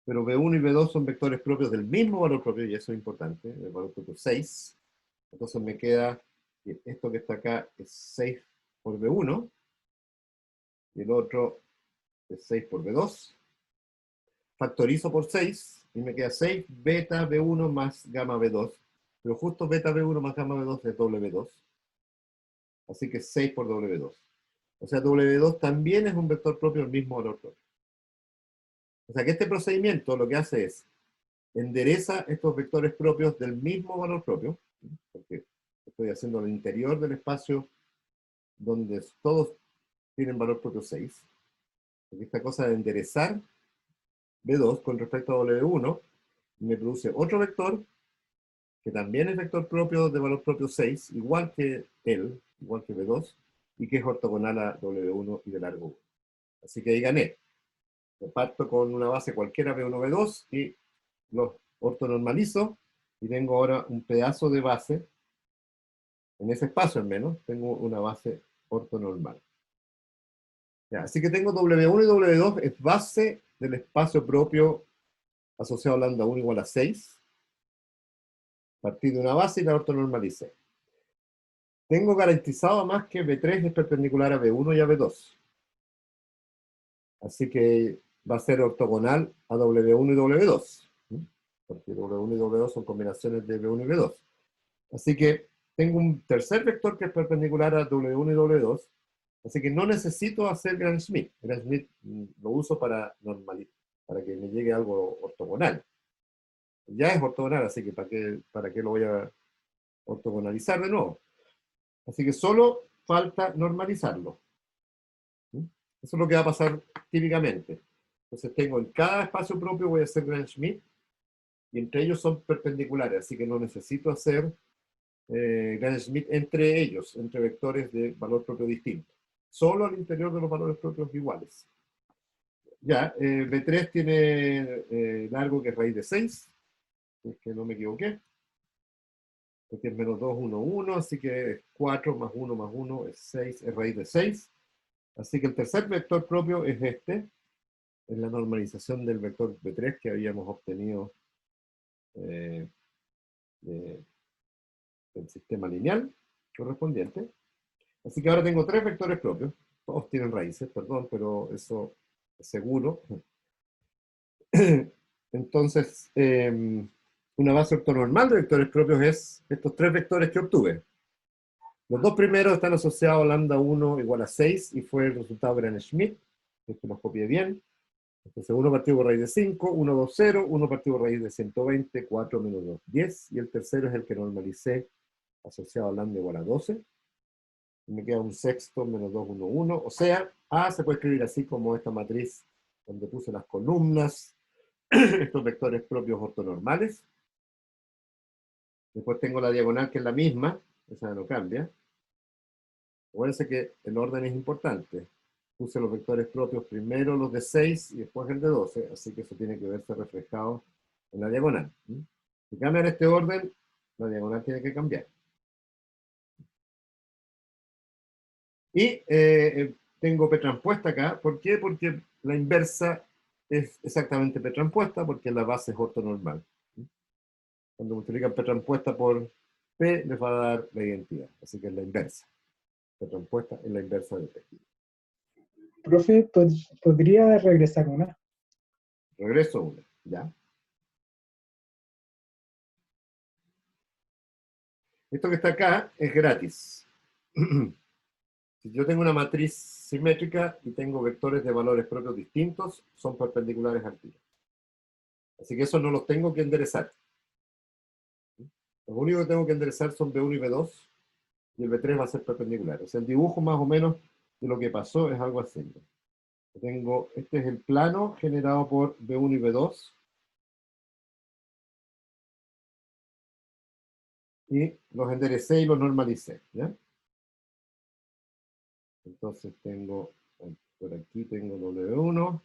Pero B1 y B2 son vectores propios del mismo valor propio, y eso es importante, el valor propio 6. Entonces me queda, esto que está acá es 6 por B1, y el otro es 6 por B2. Factorizo por 6, y me queda 6 beta B1 más gamma B2. Pero justo beta B1 más gamma B2 es W2. Así que 6 por W2. O sea, W2 también es un vector propio del mismo valor propio. O sea que este procedimiento lo que hace es endereza estos vectores propios del mismo valor propio, porque estoy haciendo al interior del espacio donde todos tienen valor propio 6. Porque esta cosa de enderezar B2 con respecto a W1 me produce otro vector que también es vector propio de valor propio 6, igual que él, igual que B2, y que es ortogonal a W1 y de largo 1. Así que ahí gané. Me parto con una base cualquiera B1, B2 y los ortonormalizo y tengo ahora un pedazo de base, en ese espacio al menos, tengo una base ortonormal. Ya, así que tengo W1 y W2 es base del espacio propio asociado a lambda 1 igual a 6. Partí de una base y la ortonormalicé. tengo garantizado más que B3 es perpendicular a B1 y a B2. Así que va a ser ortogonal a W1 y W2. Porque W1 y W2 son combinaciones de B1 y B2. Así que tengo un tercer vector que es perpendicular a W1 y W2. Así que no necesito hacer Gram-Schmidt. Gram-Schmidt lo uso para normalizar, para que me llegue algo ortogonal. Ya es ortogonal, así que ¿para qué lo voy a ortogonalizar de nuevo? Así que solo falta normalizarlo. Eso es lo que va a pasar típicamente. Entonces tengo en cada espacio propio voy a hacer Gram-Schmidt y entre ellos son perpendiculares, así que no necesito hacer Gram-Schmidt entre ellos, entre vectores de valor propio distinto. Solo al interior de los valores propios iguales. Ya, B3 tiene largo que es raíz de 6, es que no me equivoqué. Porque es menos 2, 1, 1, así que es 4 más 1 más 1 es 6, es raíz de 6. Así que el tercer vector propio es este, es la normalización del vector B3 que habíamos obtenido eh, del sistema lineal correspondiente. Así que ahora tengo tres vectores propios, todos tienen raíces, perdón, pero eso es seguro. Entonces, una base ortonormal de vectores propios es estos tres vectores que obtuve. Los dos primeros están asociados a lambda 1 igual a 6 y fue el resultado de Gram-Schmidt, que los copié bien. Entonces, 1 partido por raíz de 5, 1, 2, 0, 1 partido por raíz de 120, 4 menos 2, 10. Y el tercero es el que normalicé asociado a lambda igual a 12. Y me queda un sexto menos 2, 1, 1. O sea, A se puede escribir así como esta matriz donde puse las columnas, estos vectores propios ortonormales. Después tengo la diagonal que es la misma, esa no cambia. Acuérdense que el orden es importante. Puse los vectores propios primero los de 6 y después el de 12, así que eso tiene que verse reflejado en la diagonal. Si cambian este orden, la diagonal tiene que cambiar. Y tengo P transpuesta acá. ¿Por qué? Porque la inversa es exactamente P transpuesta, porque la base es ortonormal. Cuando multiplican P transpuesta por P, les va a dar la identidad. Así que es la inversa. P transpuesta es la inversa de P. Profe, ¿podría regresar una? Regreso una, ¿ya? Esto que está acá es gratis. Si yo tengo una matriz simétrica y tengo vectores de valores propios distintos, son perpendiculares al tiro. Así que eso no los tengo que enderezar. Lo único que tengo que enderezar son B1 y B2, y el B3 va a ser perpendicular. O sea, el dibujo más o menos de lo que pasó es algo así. Este es el plano generado por B1 y B2, y los enderecé y los normalicé, ¿ya? Entonces tengo, por aquí tengo W1,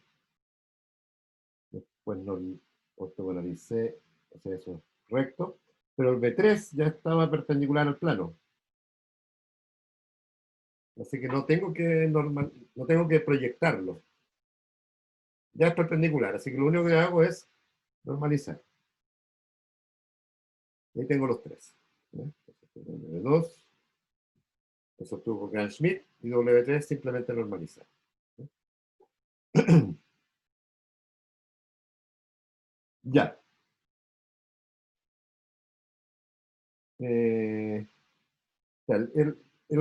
después ortogonalicé, o sea, eso es recto, pero el B3 ya estaba perpendicular al plano. Así que no tengo que proyectarlo. Ya es perpendicular, así que lo único que hago es normalizar. Y ahí tengo los tres. W2, eso obtuvo Gram-Schmidt, y W3 simplemente normalizar. Ya. El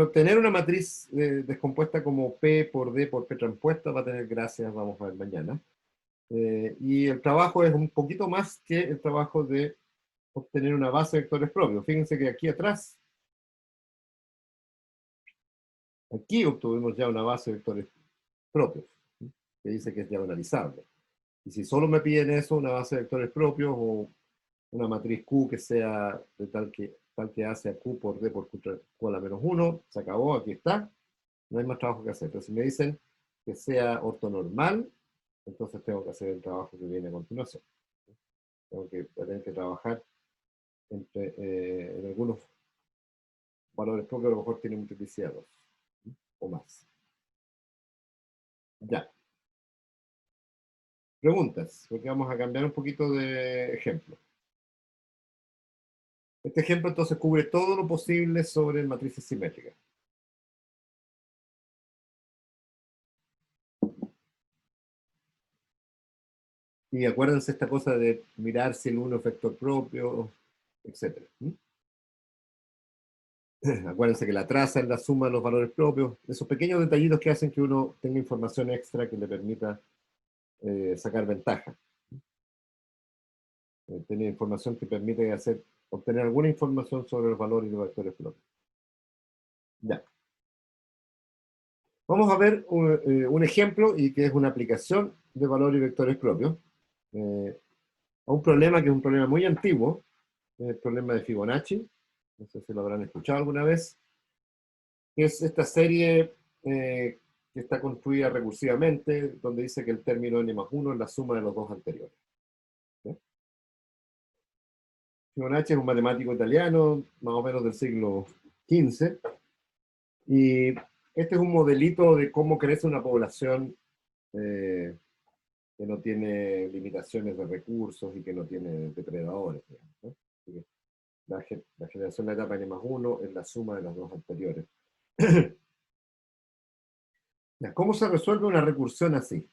obtener una matriz descompuesta como P por D por P transpuesta va a tener gracias, vamos a ver mañana. Y el trabajo es un poquito más que el trabajo de obtener una base de vectores propios. Fíjense que aquí atrás, aquí obtuvimos ya una base de vectores propios, ¿sí? Que dice que es diagonalizable. Y si solo me piden eso, una base de vectores propios o una matriz Q que sea de tal que hace a Q por D por Q a la menos 1, se acabó, aquí está, no hay más trabajo que hacer. Pero si me dicen que sea ortonormal, entonces tengo que hacer el trabajo que viene a continuación. Tengo que tener que trabajar en algunos valores propios, a lo mejor tiene multiplicidad 2 o más. Ya. Preguntas, porque vamos a cambiar un poquito de ejemplo. Este ejemplo entonces cubre todo lo posible sobre matrices simétricas. Y acuérdense esta cosa de mirar si el uno es vector propio, etc. Acuérdense que la traza es la suma de los valores propios. Esos pequeños detallitos que hacen que uno tenga información extra que le permita sacar ventaja. Tener información que permite obtener alguna información sobre los valores y los vectores propios. Ya. Vamos a ver un ejemplo y que es una aplicación de valores y vectores propios a un problema que es un problema muy antiguo, el problema de Fibonacci. No sé si lo habrán escuchado alguna vez. Que es esta serie que está construida recursivamente, donde dice que el término n más 1 es la suma de los dos anteriores. ¿Sí? Fibonacci es un matemático italiano, más o menos del siglo XV, y este es un modelito de cómo crece una población que no tiene limitaciones de recursos y que no tiene depredadores, digamos, ¿no? Así que la generación de la etapa n más 1 es la suma de las dos anteriores. ¿Cómo se resuelve una recursión así?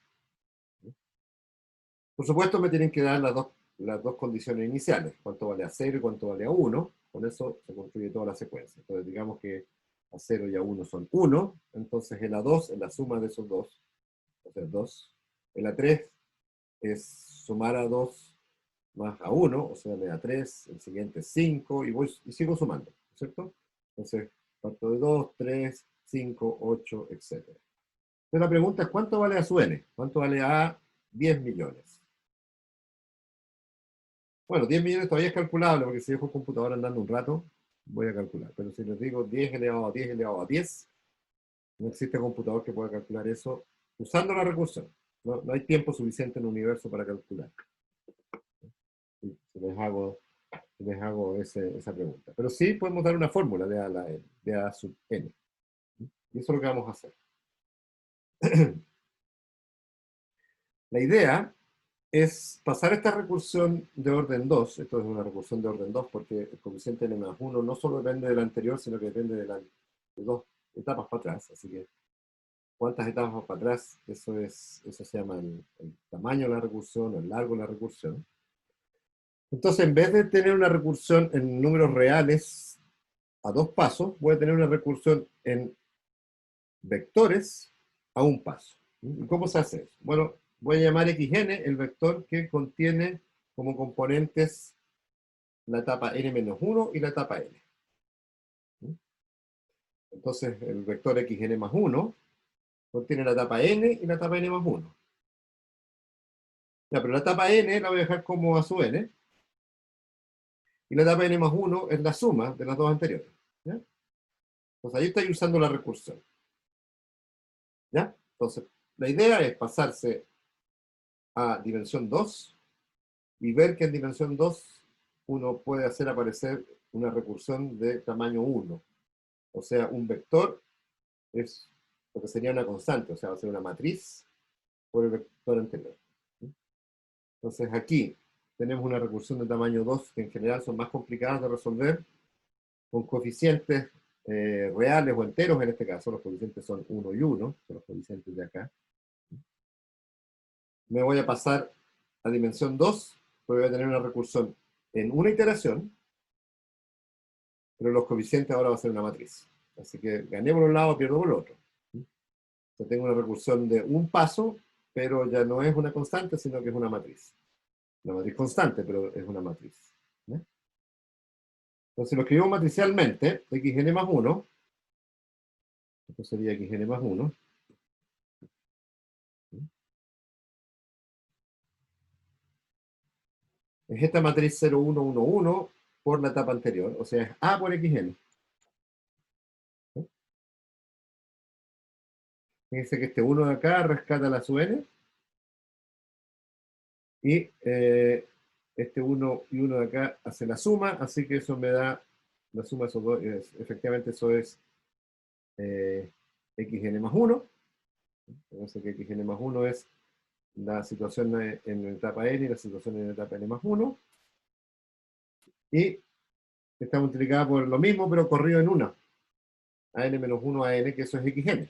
Por supuesto me tienen que dar las dos condiciones iniciales, cuánto vale a 0 y cuánto vale a 1, con eso se construye toda la secuencia. Entonces digamos que a 0 y a 1 son 1, entonces el A2 es la suma de esos dos, o sea, 2. El A3 es sumar a 2 más a 1, o sea, le da 3, el siguiente es 5, y sigo sumando, ¿cierto? Entonces, parto de 2, 3, 5, 8, etc. Entonces la pregunta es, ¿cuánto vale a su n? ¿Cuánto vale a 10 millones? Bueno, 10 millones todavía es calculable, porque si dejo el computador andando un rato, voy a calcular. Pero si les digo 10 elevado a 10 elevado a 10, no existe computador que pueda calcular eso usando la recursión. No hay tiempo suficiente en el universo para calcular. Si les hago esa pregunta. Pero sí podemos dar una fórmula de A, a la N, de A sub N. Y eso es lo que vamos a hacer. La idea es pasar esta recursión de orden 2, esto es una recursión de orden 2 porque el coeficiente n más 1 no solo depende del anterior, sino que depende de dos etapas para atrás, así que cuántas etapas para atrás, eso se llama el tamaño de la recursión, el largo de la recursión. Entonces, en vez de tener una recursión en números reales a 2 pasos, voy a tener una recursión en vectores a un paso. ¿Y cómo se hace eso? Bueno, voy a llamar xn el vector que contiene como componentes la etapa n-1 y la etapa n. Entonces, el vector xn más 1 contiene la etapa n y la etapa n más 1. Ya, pero la etapa n la voy a dejar como a su n, y la etapa n más 1 es la suma de las dos anteriores. ¿Ya? Entonces, ahí estoy usando la recursión. ¿Ya? Entonces, la idea es pasarse a dimensión 2 y ver que en dimensión 2 uno puede hacer aparecer una recursión de tamaño 1. O sea, un vector es lo que sería una constante, o sea, va a ser una matriz por el vector anterior. Entonces aquí tenemos una recursión de tamaño 2 que en general son más complicadas de resolver con coeficientes reales o enteros en este caso. Los coeficientes son 1 y 1, son los coeficientes de acá. Me voy a pasar a dimensión 2, porque voy a tener una recursión en una iteración, pero los coeficientes ahora va a ser una matriz. Así que gané por un lado, pierdo por el otro. Yo tengo una recursión de un paso, pero ya no es una constante, sino que es una matriz. Una matriz constante, pero es una matriz. ¿Eh? Entonces lo escribimos matricialmente, xn más 1, esto sería xn más 1, es esta matriz 0, 1, 1, 1 por la etapa anterior, o sea, es A por xn. Fíjense que este 1 de acá rescata la sub n, y este 1 y 1 de acá hace la suma, así que eso me da la suma de esos dos, efectivamente eso es xn más 1. Entonces que xn más 1 es la situación en la etapa n y la situación en la etapa n más 1. Y está multiplicada por lo mismo, pero corrido en una. AN menos 1 AN, que eso es XN.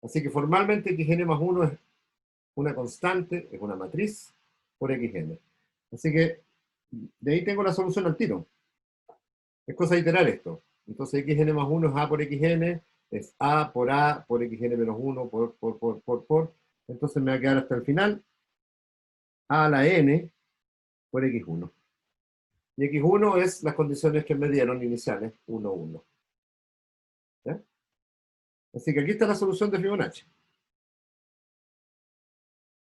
Así que formalmente XN más 1 es una constante, es una matriz por XN. Así que de ahí tengo la solución al tiro. Es cosa de iterar esto. Entonces XN más 1 es A por XN, es A por XN menos 1, por. Entonces me va a quedar hasta el final A a la N por X1. Y X1 es las condiciones que me dieron iniciales, 1, 1. ¿Ya? Así que aquí está la solución de Fibonacci.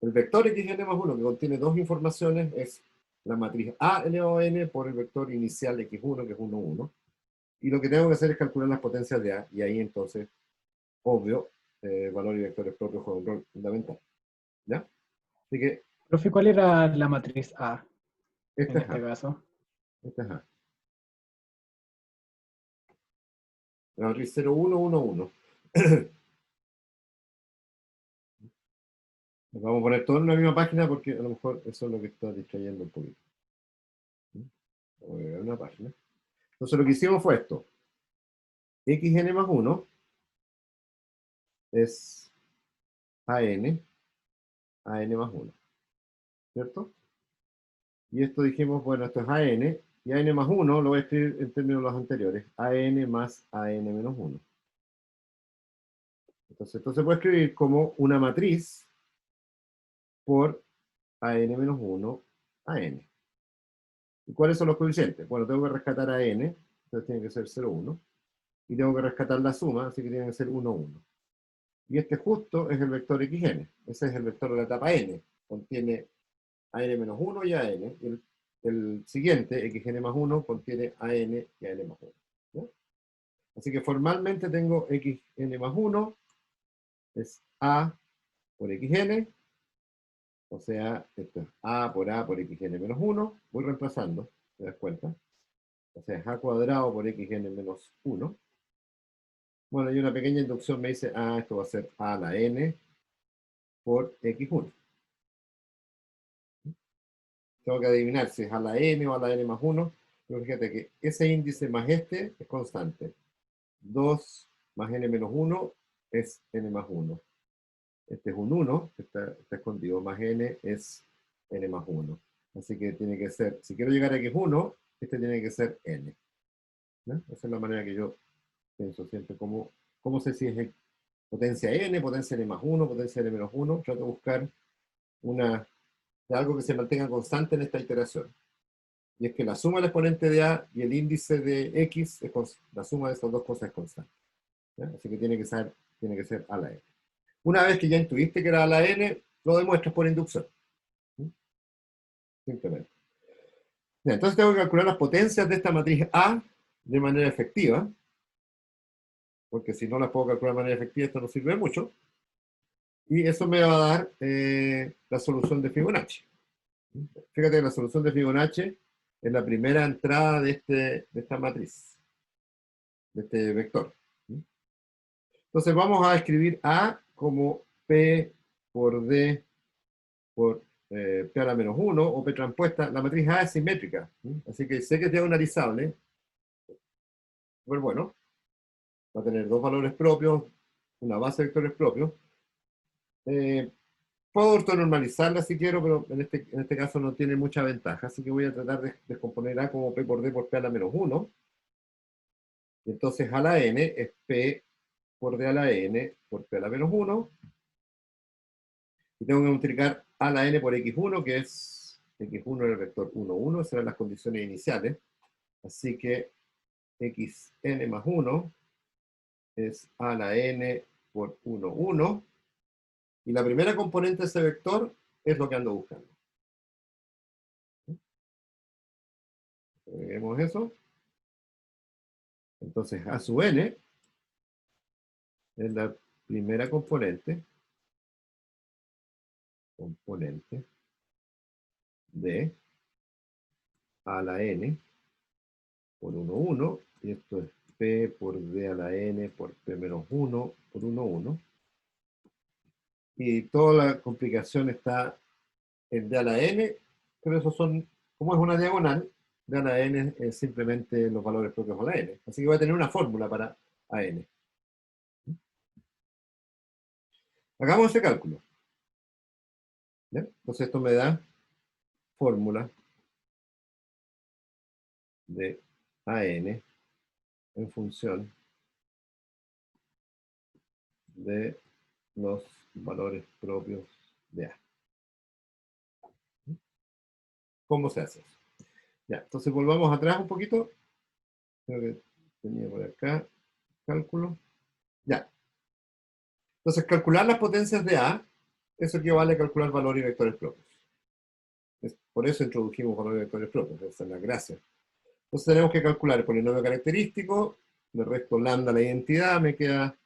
El vector XN más 1, que contiene dos informaciones, es la matriz A elevado a N por el vector inicial de X1, que es 1, 1. Y lo que tengo que hacer es calcular las potencias de A, y ahí entonces, obvio, valor y vectores propios juegan un rol fundamental. ¿Ya? Así que Profe, ¿cuál era la matriz A en esta es este A. caso? Esta es A. La matriz 0, 1, 1, 1. Vamos a poner todo en la misma página porque a lo mejor eso es lo que está distrayendo un poquito. Vamos a agregar una página. Entonces lo que hicimos fue esto. XN más 1 es AN más 1. ¿Cierto? Y esto dijimos, bueno, esto es AN, y AN más 1 lo voy a escribir en términos de los anteriores. AN más AN menos 1. Entonces, esto se puede escribir como una matriz por AN menos 1 AN. ¿Y cuáles son los coeficientes? Bueno, tengo que rescatar a n, entonces tiene que ser 0, 1. Y tengo que rescatar la suma, así que tiene que ser 1, 1. Y este justo es el vector xn. Ese es el vector de la etapa n. Contiene a n menos 1 y a n. Y el siguiente, xn más 1, contiene a n y a n más 1. ¿Ya? Así que formalmente tengo xn más 1 es a por xn. O sea, esto es a por xn menos 1. Voy reemplazando, ¿te das cuenta? O sea, es a cuadrado por xn menos 1. Bueno, y una pequeña inducción me dice, esto va a ser a a la n por x1. Tengo que adivinar si es a la n o a la n más 1. Pero fíjate que ese índice más este es constante. 2 más n menos 1 es n más 1. Este es un 1, que está escondido, más n es n más 1. Así que tiene que ser, si quiero llegar a x1, este tiene que ser n. ¿No? Esa es la manera que yo pienso siempre, cómo sé si es potencia n, potencia n más 1, potencia n menos 1. Trato de buscar algo que se mantenga constante en esta iteración. Y es que la suma del exponente de a y el índice de x, la suma de estas dos cosas es constante. ¿Ya? Así que tiene que ser a la n. Una vez que ya intuiste que era a la n, lo demuestras por inducción. Simplemente. Ya, entonces tengo que calcular las potencias de esta matriz A de manera efectiva, porque si no las puedo calcular de manera efectiva, esto no sirve de mucho. Y eso me va a dar la solución de Fibonacci. Fíjate que la solución de Fibonacci es la primera entrada de esta matriz, de este vector. Entonces vamos a escribir A como P por D por P a la menos 1 o P transpuesta. La matriz A es simétrica, así que sé que es diagonalizable. Pero bueno, va a tener dos valores propios, una base de vectores propios. Puedo ortonormalizarla si quiero, pero en este caso no tiene mucha ventaja, así que voy a tratar de descomponer A como P por D por P a la menos 1. Y entonces a la n es P por D a la n por P a la menos 1. Y tengo que multiplicar a la n por x1, que es x1 en el vector 1, 1. Esas eran las condiciones iniciales. Así que xn más 1 es a la n por 1, 1. Y la primera componente de ese vector es lo que ando buscando. Vemos eso. Entonces, a sub n es la primera componente de a la n por 1, 1. Y esto es p por d a la n por p menos 1 por 1, 1. Y toda la complicación está en d a la n, pero eso son, como es una diagonal, gran AN es simplemente los valores propios de la N. Así que voy a tener una fórmula para AN. Hagamos ese cálculo. ¿Ya? Entonces esto me da fórmula de AN en función de los valores propios de A. ¿Cómo se hace eso? Ya, entonces volvamos atrás un poquito. Creo que tenía por acá cálculo. Ya. Entonces, calcular las potencias de A, eso equivale a calcular valores y vectores propios. Por eso introdujimos valores y vectores propios, esa es la gracia. Entonces tenemos que calcular el polinomio característico, le resto lambda a la identidad, me queda,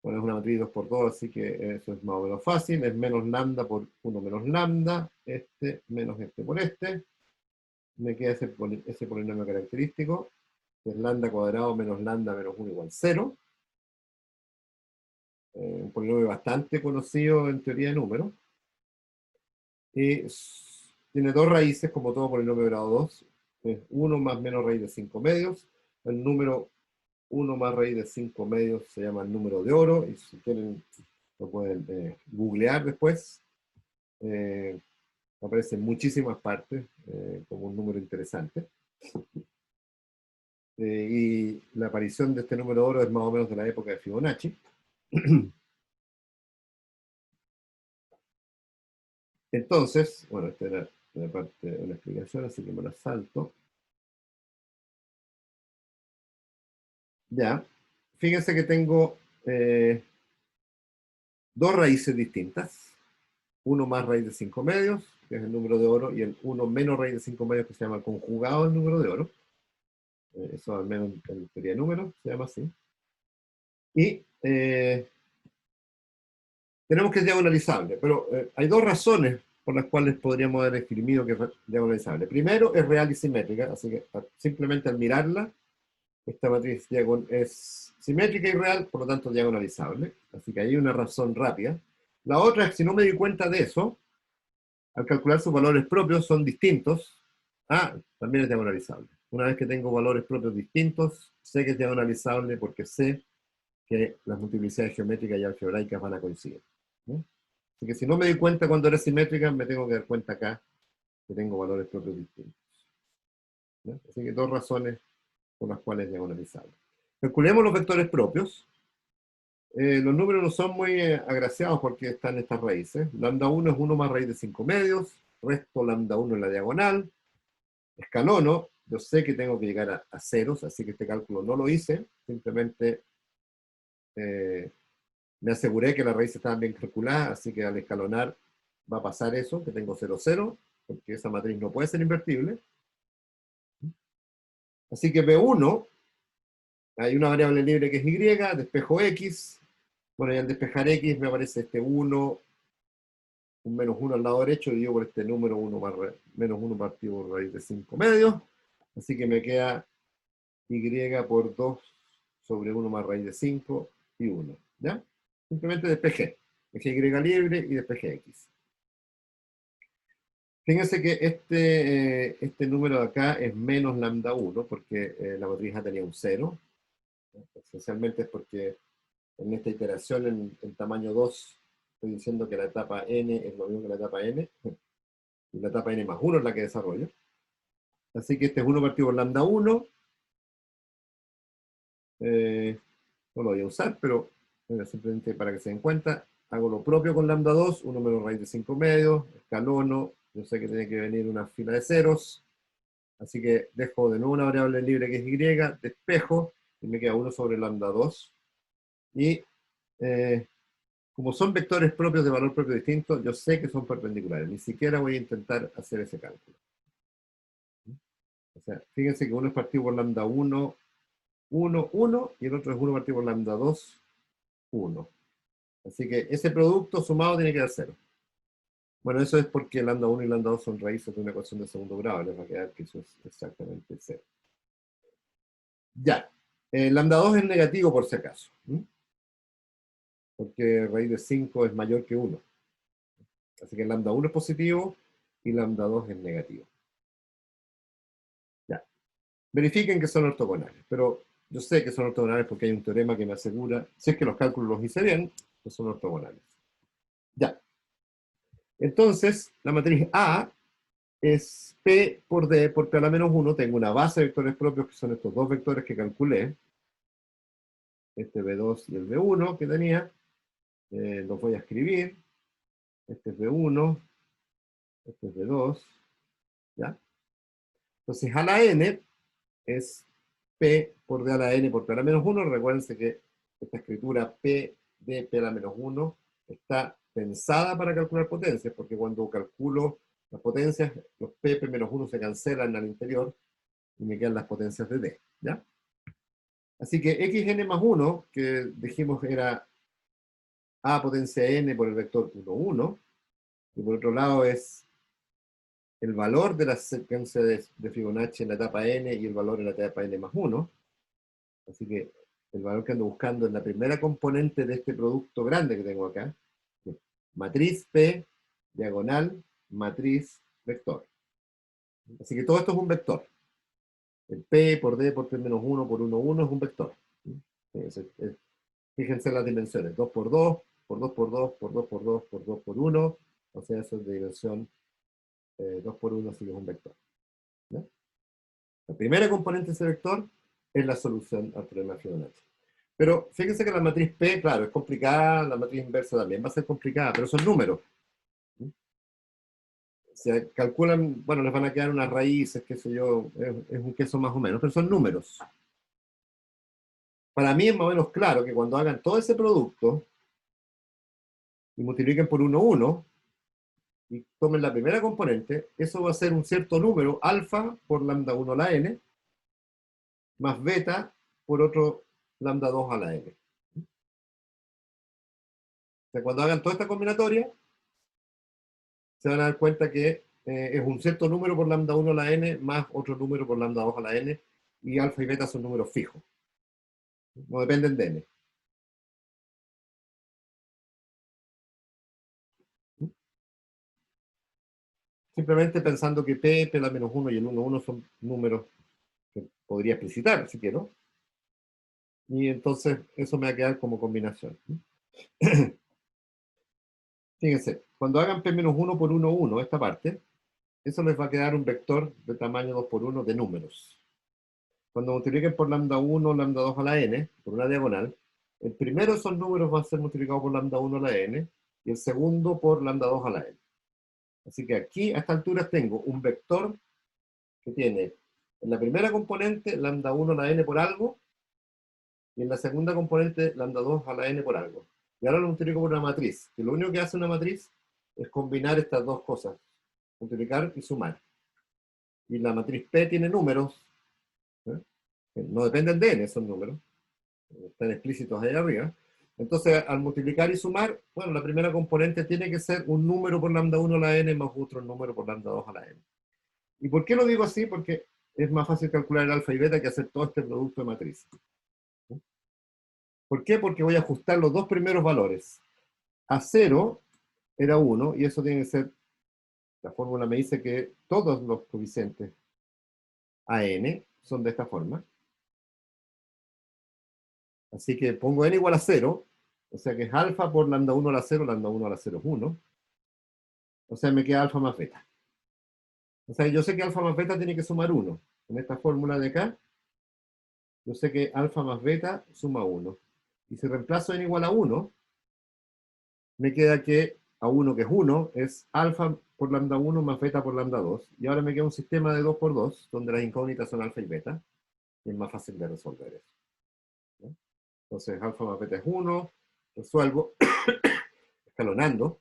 bueno, es una matriz 2 por 2, así que eso es más o menos fácil, es menos lambda por 1 menos lambda, este menos este por este, me queda ese polinomio característico, que es lambda cuadrado menos lambda menos 1 igual 0, un polinomio bastante conocido en teoría de números, y tiene dos raíces, como todo polinomio de grado 2, es 1 más menos raíz de 5 medios, el número 1 más raíz de 5 medios se llama el número de oro, y si quieren lo pueden googlear después, aparece en muchísimas partes como un número interesante. Y la aparición de este número de oro es más o menos de la época de Fibonacci. Entonces, bueno, esta era la parte de la explicación, así que me la salto. Ya, fíjense que tengo dos raíces distintas. 1 más raíz de 5 medios, que es el número de oro, y el 1 menos raíz de 5 medios, que se llama conjugado del número de oro. Eso al menos en teoría de números se llama así. Y tenemos que es diagonalizable, pero hay dos razones por las cuales podríamos haber escrito que es diagonalizable. Primero, es real y simétrica, así que simplemente al mirarla, esta matriz es simétrica y real, por lo tanto diagonalizable. Así que hay una razón rápida. La otra es que si no me di cuenta de eso, al calcular sus valores propios son distintos, también es diagonalizable. Una vez que tengo valores propios distintos, sé que es diagonalizable porque sé que las multiplicidades geométricas y algebraicas van a coincidir, ¿no? Así que si no me di cuenta cuando era simétrica, me tengo que dar cuenta acá que tengo valores propios distintos, ¿no? Así que dos razones por las cuales es diagonalizable. Calculemos los vectores propios. Los números no son muy agraciados porque están estas raíces. Lambda 1 es 1 más raíz de 5 medios, resto lambda 1 en la diagonal, escalono, yo sé que tengo que llegar a ceros, así que este cálculo no lo hice, simplemente me aseguré que las raíces estaban bien calculadas, así que al escalonar va a pasar eso, que tengo 0, 0, porque esa matriz no puede ser invertible. Así que B1, hay una variable libre que es Y, despejo X, bueno, y al despejar X me aparece este 1, un menos 1 al lado derecho, dividido por este número 1 más menos 1 partido por raíz de 5 medios, así que me queda Y por 2 sobre 1 más raíz de 5 y 1, ¿ya? Simplemente despejé. Dejé Y libre y despejé X. Fíjense que este número de acá es menos lambda 1, porque la matriz A tenía un 0. Esencialmente es porque en esta iteración en tamaño 2 estoy diciendo que la etapa n es lo mismo que la etapa n, y la etapa n más 1 es la que desarrollo. Así que este es 1 partido por lambda 1. No lo voy a usar, pero simplemente para que se den cuenta, hago lo propio con lambda 2, 1 menos raíz de 5 medios, escalono, yo sé que tiene que venir una fila de ceros, así que dejo de nuevo una variable libre que es y, despejo, y me queda 1 sobre lambda 2, y como son vectores propios de valor propio distinto, yo sé que son perpendiculares, ni siquiera voy a intentar hacer ese cálculo. O sea, fíjense que uno es partido por lambda 1, 1, 1, y el otro es 1 partido por lambda 2, 1. Así que ese producto sumado tiene que dar 0. Bueno, eso es porque lambda 1 y lambda 2 son raíces de una ecuación de segundo grado, les va a quedar que eso es exactamente 0. Ya, lambda 2 es negativo por si acaso, porque raíz de 5 es mayor que 1. Así que lambda 1 es positivo y lambda 2 es negativo. Ya, verifiquen que son ortogonales, pero yo sé que son ortogonales porque hay un teorema que me asegura, si es que los cálculos los hice bien, que son ortogonales. Ya. Entonces, la matriz A es P por D por P a la menos 1. Tengo una base de vectores propios que son estos dos vectores que calculé. Este B2 y el B1 que tenía. Los voy a escribir. Este es B1. Este es B2. ¿Ya? Entonces, a la N es P por D a la N por P a la menos 1. Recuérdense que esta escritura P de P a la menos 1 está pensada para calcular potencias, porque cuando calculo las potencias, los P menos 1 se cancelan al interior y me quedan las potencias de D, ¿ya? Así que xn más 1, que dijimos era a potencia n por el vector 1, 1, y por otro lado es el valor de la secuencia de Fibonacci en la etapa n y el valor en la etapa n más 1. Así que el valor que ando buscando en la primera componente de este producto grande que tengo acá, matriz P, diagonal, matriz, vector. Así que todo esto es un vector. El P por D por P menos 1 por 1, 1 es un vector. Fíjense en las dimensiones. 2 por 2, por 2 por 2, por 2 por 2, por 2 por 1. O sea, eso es de dimensión 2 por 1, así que es un vector. ¿No? La primera componente de ese vector es la solución al problema de Fibonacci. Pero fíjense que la matriz P, claro, es complicada, la matriz inversa también va a ser complicada, pero son números. Se calculan, bueno, les van a quedar unas raíces, qué sé yo, es un queso más o menos, pero son números. Para mí es más o menos claro que cuando hagan todo ese producto y multipliquen por 1, 1, y tomen la primera componente, eso va a ser un cierto número, alfa por lambda 1 a la n, más beta por otro lambda 2 a la n. O sea, cuando hagan toda esta combinatoria, se van a dar cuenta que es un cierto número por lambda 1 a la n más otro número por lambda 2 a la n, y alfa y beta son números fijos. No dependen de n. Simplemente pensando que P, P la menos 1 y el 1, 1 son números que podría explicitar, si quiero. Y entonces eso me va a quedar como combinación. Fíjense, cuando hagan P menos 1 por 1, 1, esta parte, eso les va a quedar un vector de tamaño 2 por 1 de números. Cuando multipliquen por lambda 1, lambda 2 a la n, por una diagonal, el primero de esos números va a ser multiplicado por lambda 1 a la n, y el segundo por lambda 2 a la n. Así que aquí, a esta altura, tengo un vector que tiene en la primera componente lambda 1 a la n por algo, y en la segunda componente lambda 2 a la n por algo. Y ahora lo multiplico por una matriz, que lo único que hace una matriz es combinar estas dos cosas, multiplicar y sumar. Y la matriz P tiene números, que no dependen de n, esos números, están explícitos ahí arriba. Entonces, al multiplicar y sumar, bueno, la primera componente tiene que ser un número por lambda 1 a la n más otro número por lambda 2 a la n. ¿Y por qué lo digo así? Porque es más fácil calcular el alfa y beta que hacer todo este producto de matriz. ¿Por qué? Porque voy a ajustar los dos primeros valores. A 0 era 1, y eso tiene que ser, la fórmula me dice que todos los coeficientes a n son de esta forma. Así que pongo n igual a 0, o sea que es alfa por lambda 1 a la 0, lambda 1 a la 0 es 1. O sea, me queda alfa más beta. O sea, yo sé que alfa más beta tiene que sumar 1. En esta fórmula de acá, yo sé que alfa más beta suma 1. Y si reemplazo n igual a 1, me queda que A1, que es 1, es alfa por lambda 1 más beta por lambda 2. Y ahora me queda un sistema de 2 por 2, donde las incógnitas son alfa y beta. Y es más fácil de resolver eso. ¿No? Entonces, alfa más beta es 1, resuelvo escalonando,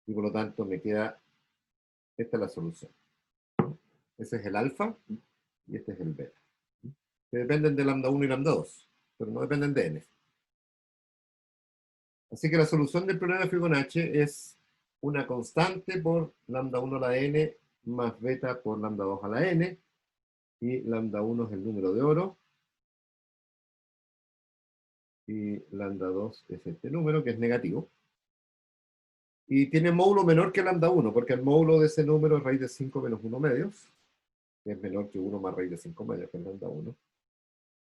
y por lo tanto me queda, esta es la solución. Ese es el alfa, y este es el beta. Que dependen de lambda 1 y lambda 2, pero no dependen de n. Así que la solución del problema de Fibonacci es una constante por lambda 1 a la n más beta por lambda 2 a la n, y lambda 1 es el número de oro, y lambda 2 es este número, que es negativo. Y tiene módulo menor que lambda 1, porque el módulo de ese número es raíz de 5 menos 1 medios. que es menor que 1 más raíz de 5 medios, que es lambda 1.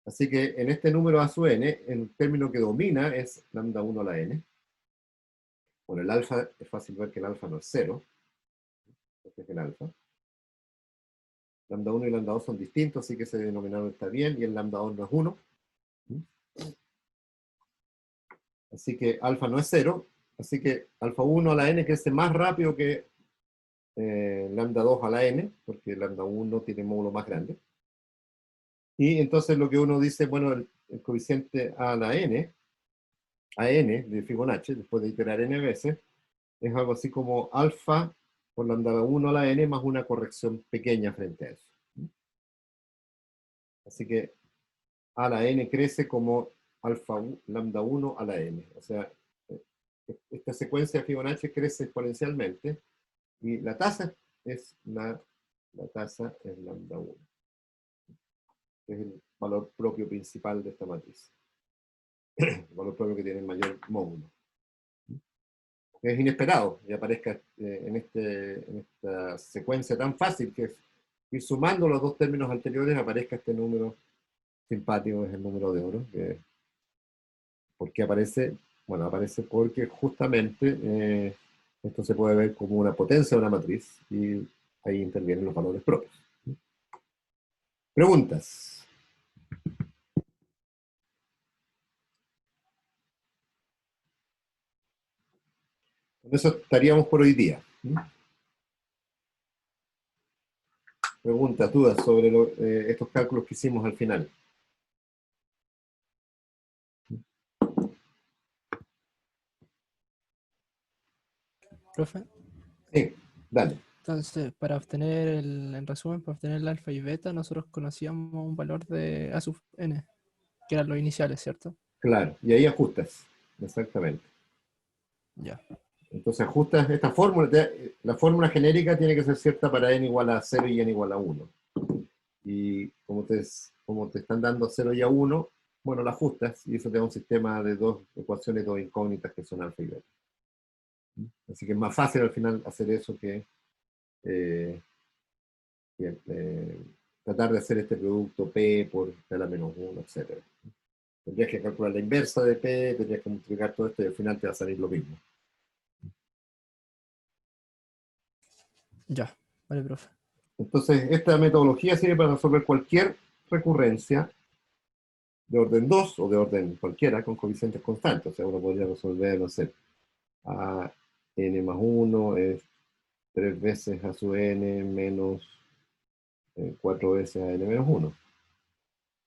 Así que en este número a su n, el término que domina es lambda 1 a la n. Bueno, el alfa, es fácil ver que el alfa no es 0. Este es el alfa. Lambda 1 y lambda 2 son distintos, así que ese denominador está bien, y el lambda 2 no es 1. Así que alfa no es 0, así que alfa 1 a la n crece más rápido que lambda 2 a la n, porque lambda 1 tiene módulo más grande. Y entonces lo que uno dice, bueno, el coeficiente a la n, a n de Fibonacci, después de iterar n veces, es algo así como alfa por lambda 1 a la n más una corrección pequeña frente a eso. Así que a la n crece como alfa lambda 1 a la n. O sea, esta secuencia de Fibonacci crece exponencialmente y la tasa es lambda 1. Es el valor propio principal de esta matriz. El valor propio que tiene el mayor módulo. Es inesperado y aparezca en esta secuencia tan fácil que es ir sumando los dos términos anteriores, aparezca este número simpático, es el número de oro. ¿Por qué aparece? Bueno, aparece porque justamente esto se puede ver como una potencia de una matriz y ahí intervienen los valores propios. Preguntas. Con eso estaríamos por hoy día. Preguntas, dudas sobre estos cálculos que hicimos al final. Profe, Sí, dale. entonces, para obtener en resumen, para obtener el alfa y beta, nosotros conocíamos un valor de A sub n, que eran los iniciales, ¿cierto? Claro, y ahí ajustas. Exactamente. Ya. Entonces ajustas esta fórmula. La fórmula genérica tiene que ser cierta para n igual a 0 y n igual a 1. Y como te están dando 0 y a 1, bueno, la ajustas y eso te da un sistema de dos ecuaciones, dos incógnitas que son alfa y beta. Así que es más fácil al final hacer eso que tratar de hacer este producto P por P a la menos 1, etc. Tendrías que calcular la inversa de P, tendrías que multiplicar todo esto y al final te va a salir lo mismo. Ya, vale, profe. Entonces, esta metodología sirve para resolver cualquier recurrencia de orden 2 o de orden cualquiera con coeficientes constantes. O sea, uno podría resolver, no sé, a n más 1 es 3 veces a su n menos 4 veces a n menos 1.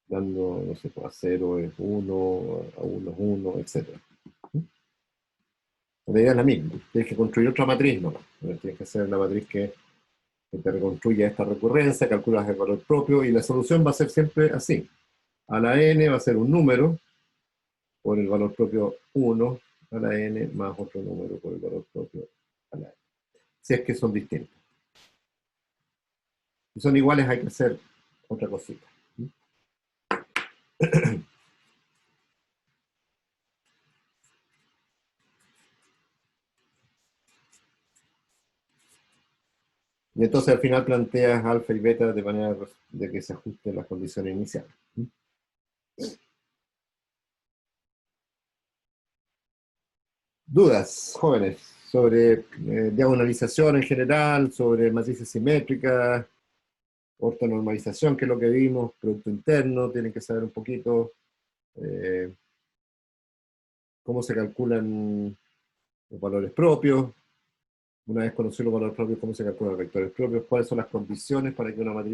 Dando, no sé, a 0 es 1, a 1 es 1, etc. La idea es la misma. Tienes que construir otra matriz, ¿no? Tienes que hacer una matriz que te reconstruya esta recurrencia, calculas el valor propio y la solución va a ser siempre así. A la n va a ser un número por el valor propio 1 a la n más otro número por el valor propio a la n. Si es que son distintos. Si son iguales hay que hacer otra cosita. Y entonces al final planteas alfa y beta de manera de que se ajusten las condiciones iniciales. ¿Dudas, jóvenes, sobre diagonalización en general, sobre matrices simétricas, ortonormalización, que es lo que vimos, producto interno, tienen que saber un poquito cómo se calculan los valores propios, una vez conocido los valores propios, cómo se calculan los vectores propios, cuáles son las condiciones para que una matriz